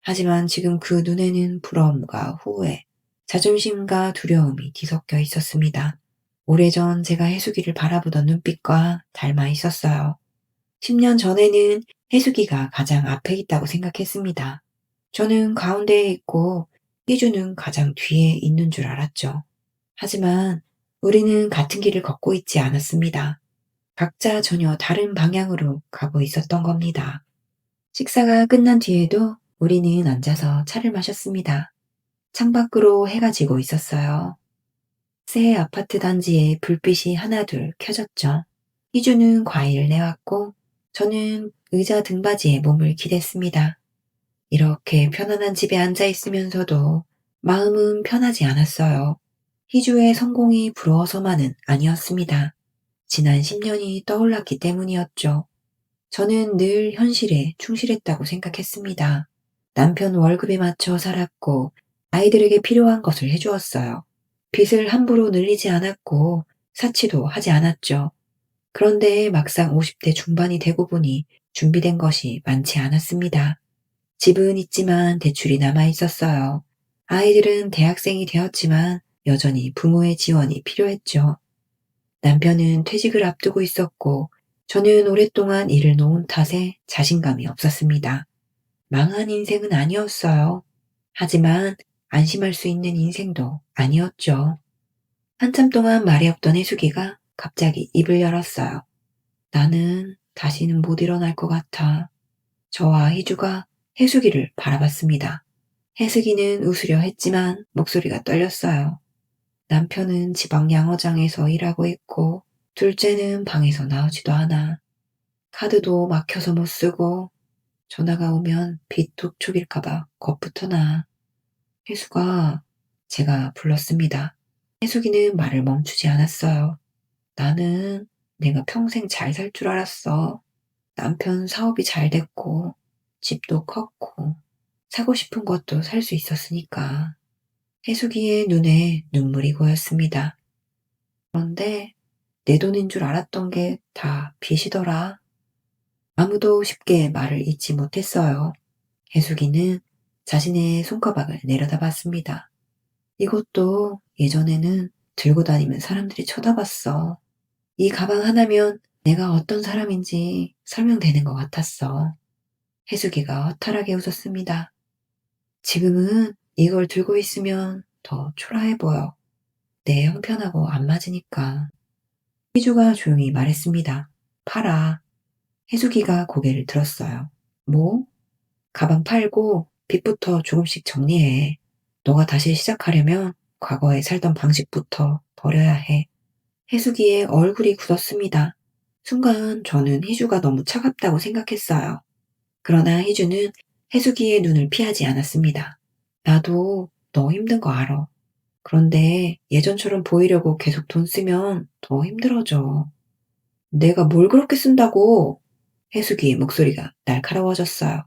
하지만 지금 그 눈에는 부러움과 후회, 자존심과 두려움이 뒤섞여 있었습니다. 오래전 제가 혜숙이를 바라보던 눈빛과 닮아 있었어요. 10년 전에는 혜숙이가 가장 앞에 있다고 생각했습니다. 저는 가운데에 있고 희주는 가장 뒤에 있는 줄 알았죠. 하지만 우리는 같은 길을 걷고 있지 않았습니다. 각자 전혀 다른 방향으로 가고 있었던 겁니다. 식사가 끝난 뒤에도 우리는 앉아서 차를 마셨습니다. 창밖으로 해가 지고 있었어요. 새 아파트 단지에 불빛이 하나둘 켜졌죠. 희주는 과일을 내왔고 저는 의자 등받이에 몸을 기댔습니다. 이렇게 편안한 집에 앉아 있으면서도 마음은 편하지 않았어요. 희주의 성공이 부러워서만은 아니었습니다. 지난 10년이 떠올랐기 때문이었죠. 저는 늘 현실에 충실했다고 생각했습니다. 남편 월급에 맞춰 살았고 아이들에게 필요한 것을 해주었어요. 빚을 함부로 늘리지 않았고 사치도 하지 않았죠. 그런데 막상 50대 중반이 되고 보니 준비된 것이 많지 않았습니다. 집은 있지만 대출이 남아 있었어요. 아이들은 대학생이 되었지만 여전히 부모의 지원이 필요했죠. 남편은 퇴직을 앞두고 있었고 저는 오랫동안 일을 놓은 탓에 자신감이 없었습니다. 망한 인생은 아니었어요. 하지만 안심할 수 있는 인생도 아니었죠. 한참 동안 말이 없던 혜숙이가 갑자기 입을 열었어요. 나는 다시는 못 일어날 것 같아. 저와 희주가 혜숙이를 바라봤습니다. 혜숙이는 웃으려 했지만 목소리가 떨렸어요. 남편은 지방 양어장에서 일하고 있고 둘째는 방에서 나오지도 않아. 카드도 막혀서 못 쓰고 전화가 오면 빚 독촉일까봐 겁부터 나. 혜수가 제가 불렀습니다. 혜숙이는 말을 멈추지 않았어요. 나는 내가 평생 잘 살 줄 알았어. 남편 사업이 잘 됐고 집도 컸고 사고 싶은 것도 살 수 있었으니까. 혜숙이의 눈에 눈물이 고였습니다. 그런데 내 돈인 줄 알았던 게 다 빚이더라. 아무도 쉽게 말을 잇지 못했어요. 혜숙이는 자신의 손가락을 내려다봤습니다. 이것도 예전에는 들고 다니면 사람들이 쳐다봤어. 이 가방 하나면 내가 어떤 사람인지 설명되는 것 같았어. 혜숙이가 허탈하게 웃었습니다. 지금은 이걸 들고 있으면 더 초라해 보여. 내 형편하고 안 맞으니까. 희주가 조용히 말했습니다. 팔아. 혜숙이가 고개를 들었어요. 뭐? 가방 팔고 빚부터 조금씩 정리해. 너가 다시 시작하려면 과거에 살던 방식부터 버려야 해. 혜숙이의 얼굴이 굳었습니다. 순간 저는 희주가 너무 차갑다고 생각했어요. 그러나 희주는 혜숙이의 눈을 피하지 않았습니다. 나도 너 힘든 거 알아. 그런데 예전처럼 보이려고 계속 돈 쓰면 더 힘들어져. 내가 뭘 그렇게 쓴다고? 혜숙이의 목소리가 날카로워졌어요.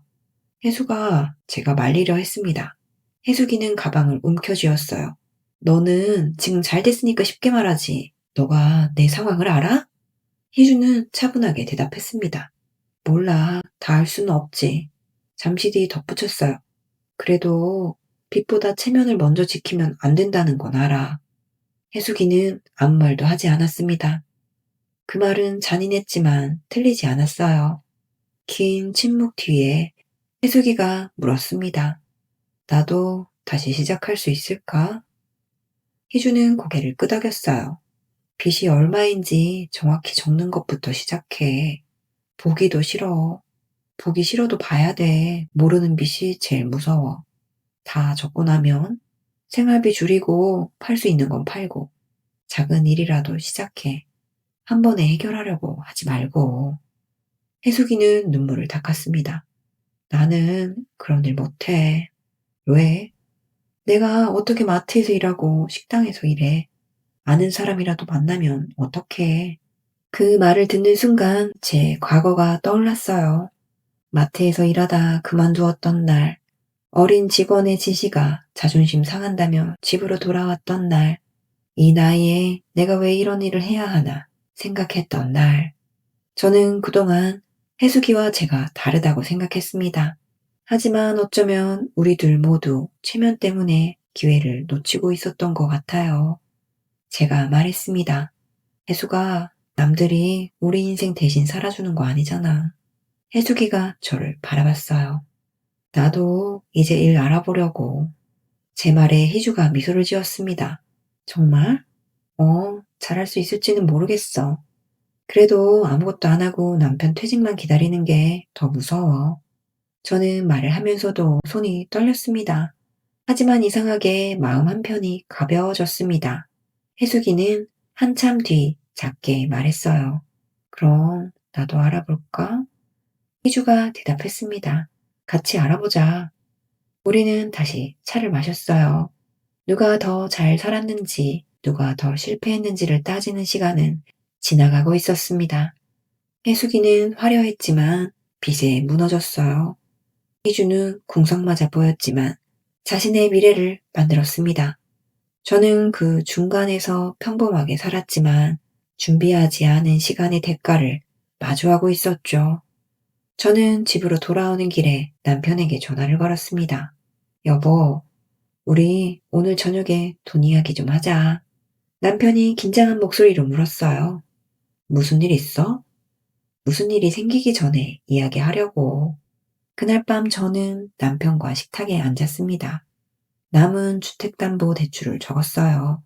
혜숙아, 제가 말리려 했습니다. 혜숙이는 가방을 움켜쥐었어요. 너는 지금 잘 됐으니까 쉽게 말하지. 너가 내 상황을 알아? 희주는 차분하게 대답했습니다. 몰라, 다 알 수는 없지. 잠시 뒤 덧붙였어요. 그래도 빛보다 체면을 먼저 지키면 안 된다는 건 알아. 혜숙이는 아무 말도 하지 않았습니다. 그 말은 잔인했지만 틀리지 않았어요. 긴 침묵 뒤에 혜숙이가 물었습니다. 나도 다시 시작할 수 있을까? 희주는 고개를 끄덕였어요. 빚이 얼마인지 정확히 적는 것부터 시작해. 보기도 싫어. 보기 싫어도 봐야 돼. 모르는 빚이 제일 무서워. 다 적고 나면 생활비 줄이고 팔 수 있는 건 팔고 작은 일이라도 시작해. 한 번에 해결하려고 하지 말고. 해숙이는 눈물을 닦았습니다. 나는 그런 일 못해. 왜? 내가 어떻게 마트에서 일하고 식당에서 일해. 아는 사람이라도 만나면 어떡해. 그 말을 듣는 순간 제 과거가 떠올랐어요. 마트에서 일하다 그만두었던 날, 어린 직원의 지시가 자존심 상한다며 집으로 돌아왔던 날, 이 나이에 내가 왜 이런 일을 해야 하나 생각했던 날, 저는 그동안 혜숙이와 제가 다르다고 생각했습니다. 하지만 어쩌면 우리 둘 모두 체면 때문에 기회를 놓치고 있었던 것 같아요. 제가 말했습니다. 혜숙아, 남들이 우리 인생 대신 살아주는 거 아니잖아. 혜숙이가 저를 바라봤어요. 나도 이제 일 알아보려고. 제 말에 희주가 미소를 지었습니다. 정말? 잘할 수 있을지는 모르겠어. 그래도 아무것도 안 하고 남편 퇴직만 기다리는 게 더 무서워. 저는 말을 하면서도 손이 떨렸습니다. 하지만 이상하게 마음 한편이 가벼워졌습니다. 혜숙이는 한참 뒤 작게 말했어요. 그럼 나도 알아볼까? 희주가 대답했습니다. 같이 알아보자. 우리는 다시 차를 마셨어요. 누가 더 잘 살았는지, 누가 더 실패했는지를 따지는 시간은 지나가고 있었습니다. 해수기는 화려했지만 빚에 무너졌어요. 희주는 궁상맞아 보였지만 자신의 미래를 만들었습니다. 저는 그 중간에서 평범하게 살았지만 준비하지 않은 시간의 대가를 마주하고 있었죠. 저는 집으로 돌아오는 길에 남편에게 전화를 걸었습니다. 여보, 우리 오늘 저녁에 돈 이야기 좀 하자. 남편이 긴장한 목소리로 물었어요. 무슨 일 있어? 무슨 일이 생기기 전에 이야기하려고. 그날 밤 저는 남편과 식탁에 앉았습니다. 남은 주택담보대출을 적었어요.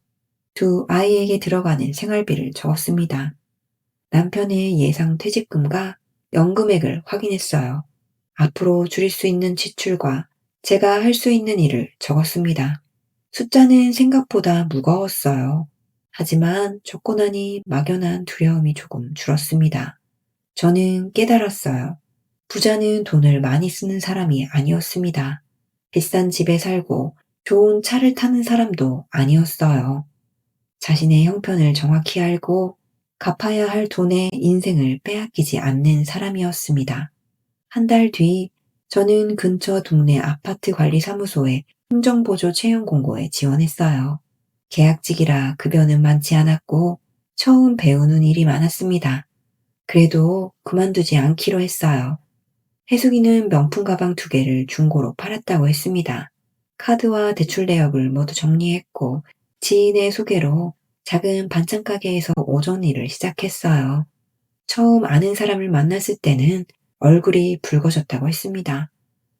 두 아이에게 들어가는 생활비를 적었습니다. 남편의 예상 퇴직금과 연금액을 확인했어요. 앞으로 줄일 수 있는 지출과 제가 할 수 있는 일을 적었습니다. 숫자는 생각보다 무거웠어요. 하지만 적고 나니 막연한 두려움이 조금 줄었습니다. 저는 깨달았어요. 부자는 돈을 많이 쓰는 사람이 아니었습니다. 비싼 집에 살고 좋은 차를 타는 사람도 아니었어요. 자신의 형편을 정확히 알고 갚아야 할 돈에 인생을 빼앗기지 않는 사람이었습니다. 한 달 뒤, 저는 근처 동네 아파트 관리 사무소에 행정보조 채용 공고에 지원했어요. 계약직이라 급여는 많지 않았고 처음 배우는 일이 많았습니다. 그래도 그만두지 않기로 했어요. 해숙이는 명품 가방 2개를 중고로 팔았다고 했습니다. 카드와 대출 내역을 모두 정리했고 지인의 소개로 작은 반찬 가게에서 오전 일을 시작했어요. 처음 아는 사람을 만났을 때는 얼굴이 붉어졌다고 했습니다.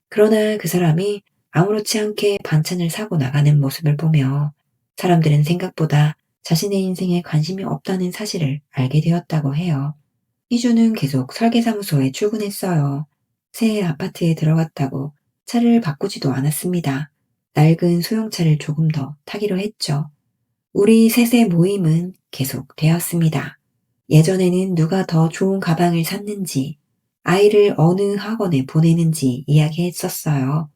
그러나 그 사람이 아무렇지 않게 반찬을 사고 나가는 모습을 보며 사람들은 생각보다 자신의 인생에 관심이 없다는 사실을 알게 되었다고 해요. 희주는 계속 설계사무소에 출근했어요. 새 아파트에 들어갔다고 차를 바꾸지도 않았습니다. 낡은 소형차를 조금 더 타기로 했죠. 우리 셋의 모임은 계속 되었습니다. 예전에는 누가 더 좋은 가방을 샀는지, 아이를 어느 학원에 보내는지 이야기했었어요.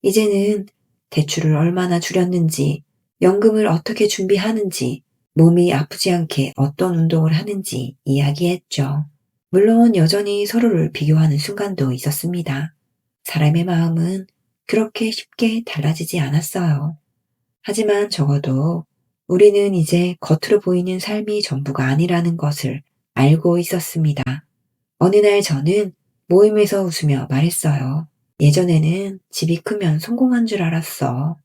이제는 대출을 얼마나 줄였는지, 연금을 어떻게 준비하는지, 몸이 아프지 않게 어떤 운동을 하는지 이야기했죠. 물론 여전히 서로를 비교하는 순간도 있었습니다. 사람의 마음은 그렇게 쉽게 달라지지 않았어요. 하지만 적어도 우리는 이제 겉으로 보이는 삶이 전부가 아니라는 것을 알고 있었습니다. 어느 날 저는 모임에서 웃으며 말했어요. 예전에는 집이 크면 성공한 줄 알았어.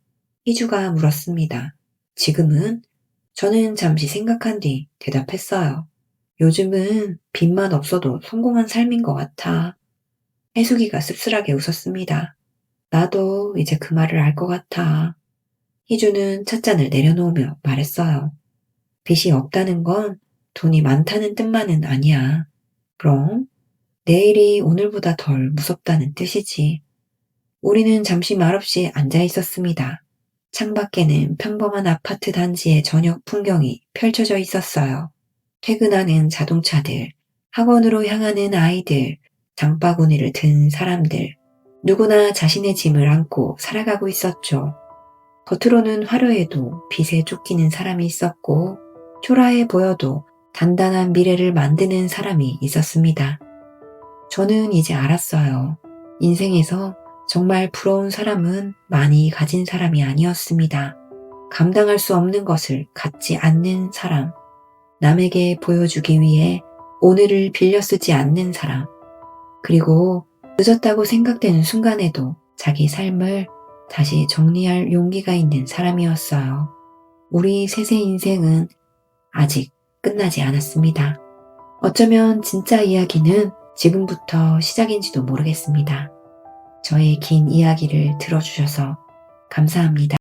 희주가 물었습니다. 지금은? 저는 잠시 생각한 뒤 대답했어요. 요즘은 빚만 없어도 성공한 삶인 것 같아. 해숙이가 씁쓸하게 웃었습니다. 나도 이제 그 말을 알 것 같아. 희주는 찻잔을 내려놓으며 말했어요. 빚이 없다는 건 돈이 많다는 뜻만은 아니야. 그럼 내일이 오늘보다 덜 무섭다는 뜻이지. 우리는 잠시 말없이 앉아 있었습니다. 창밖에는 평범한 아파트 단지의 저녁 풍경이 펼쳐져 있었어요. 퇴근하는 자동차들, 학원으로 향하는 아이들, 장바구니를 든 사람들, 누구나 자신의 짐을 안고 살아가고 있었죠. 겉으로는 화려해도 빚에 쫓기는 사람이 있었고, 초라해 보여도 단단한 미래를 만드는 사람이 있었습니다. 저는 이제 알았어요. 인생에서 정말 부러운 사람은 많이 가진 사람이 아니었습니다. 감당할 수 없는 것을 갖지 않는 사람, 남에게 보여주기 위해 오늘을 빌려 쓰지 않는 사람, 그리고 늦었다고 생각되는 순간에도 자기 삶을 다시 정리할 용기가 있는 사람이었어요. 우리 셋의 인생은 아직 끝나지 않았습니다. 어쩌면 진짜 이야기는 지금부터 시작인지도 모르겠습니다. 저의 긴 이야기를 들어주셔서 감사합니다.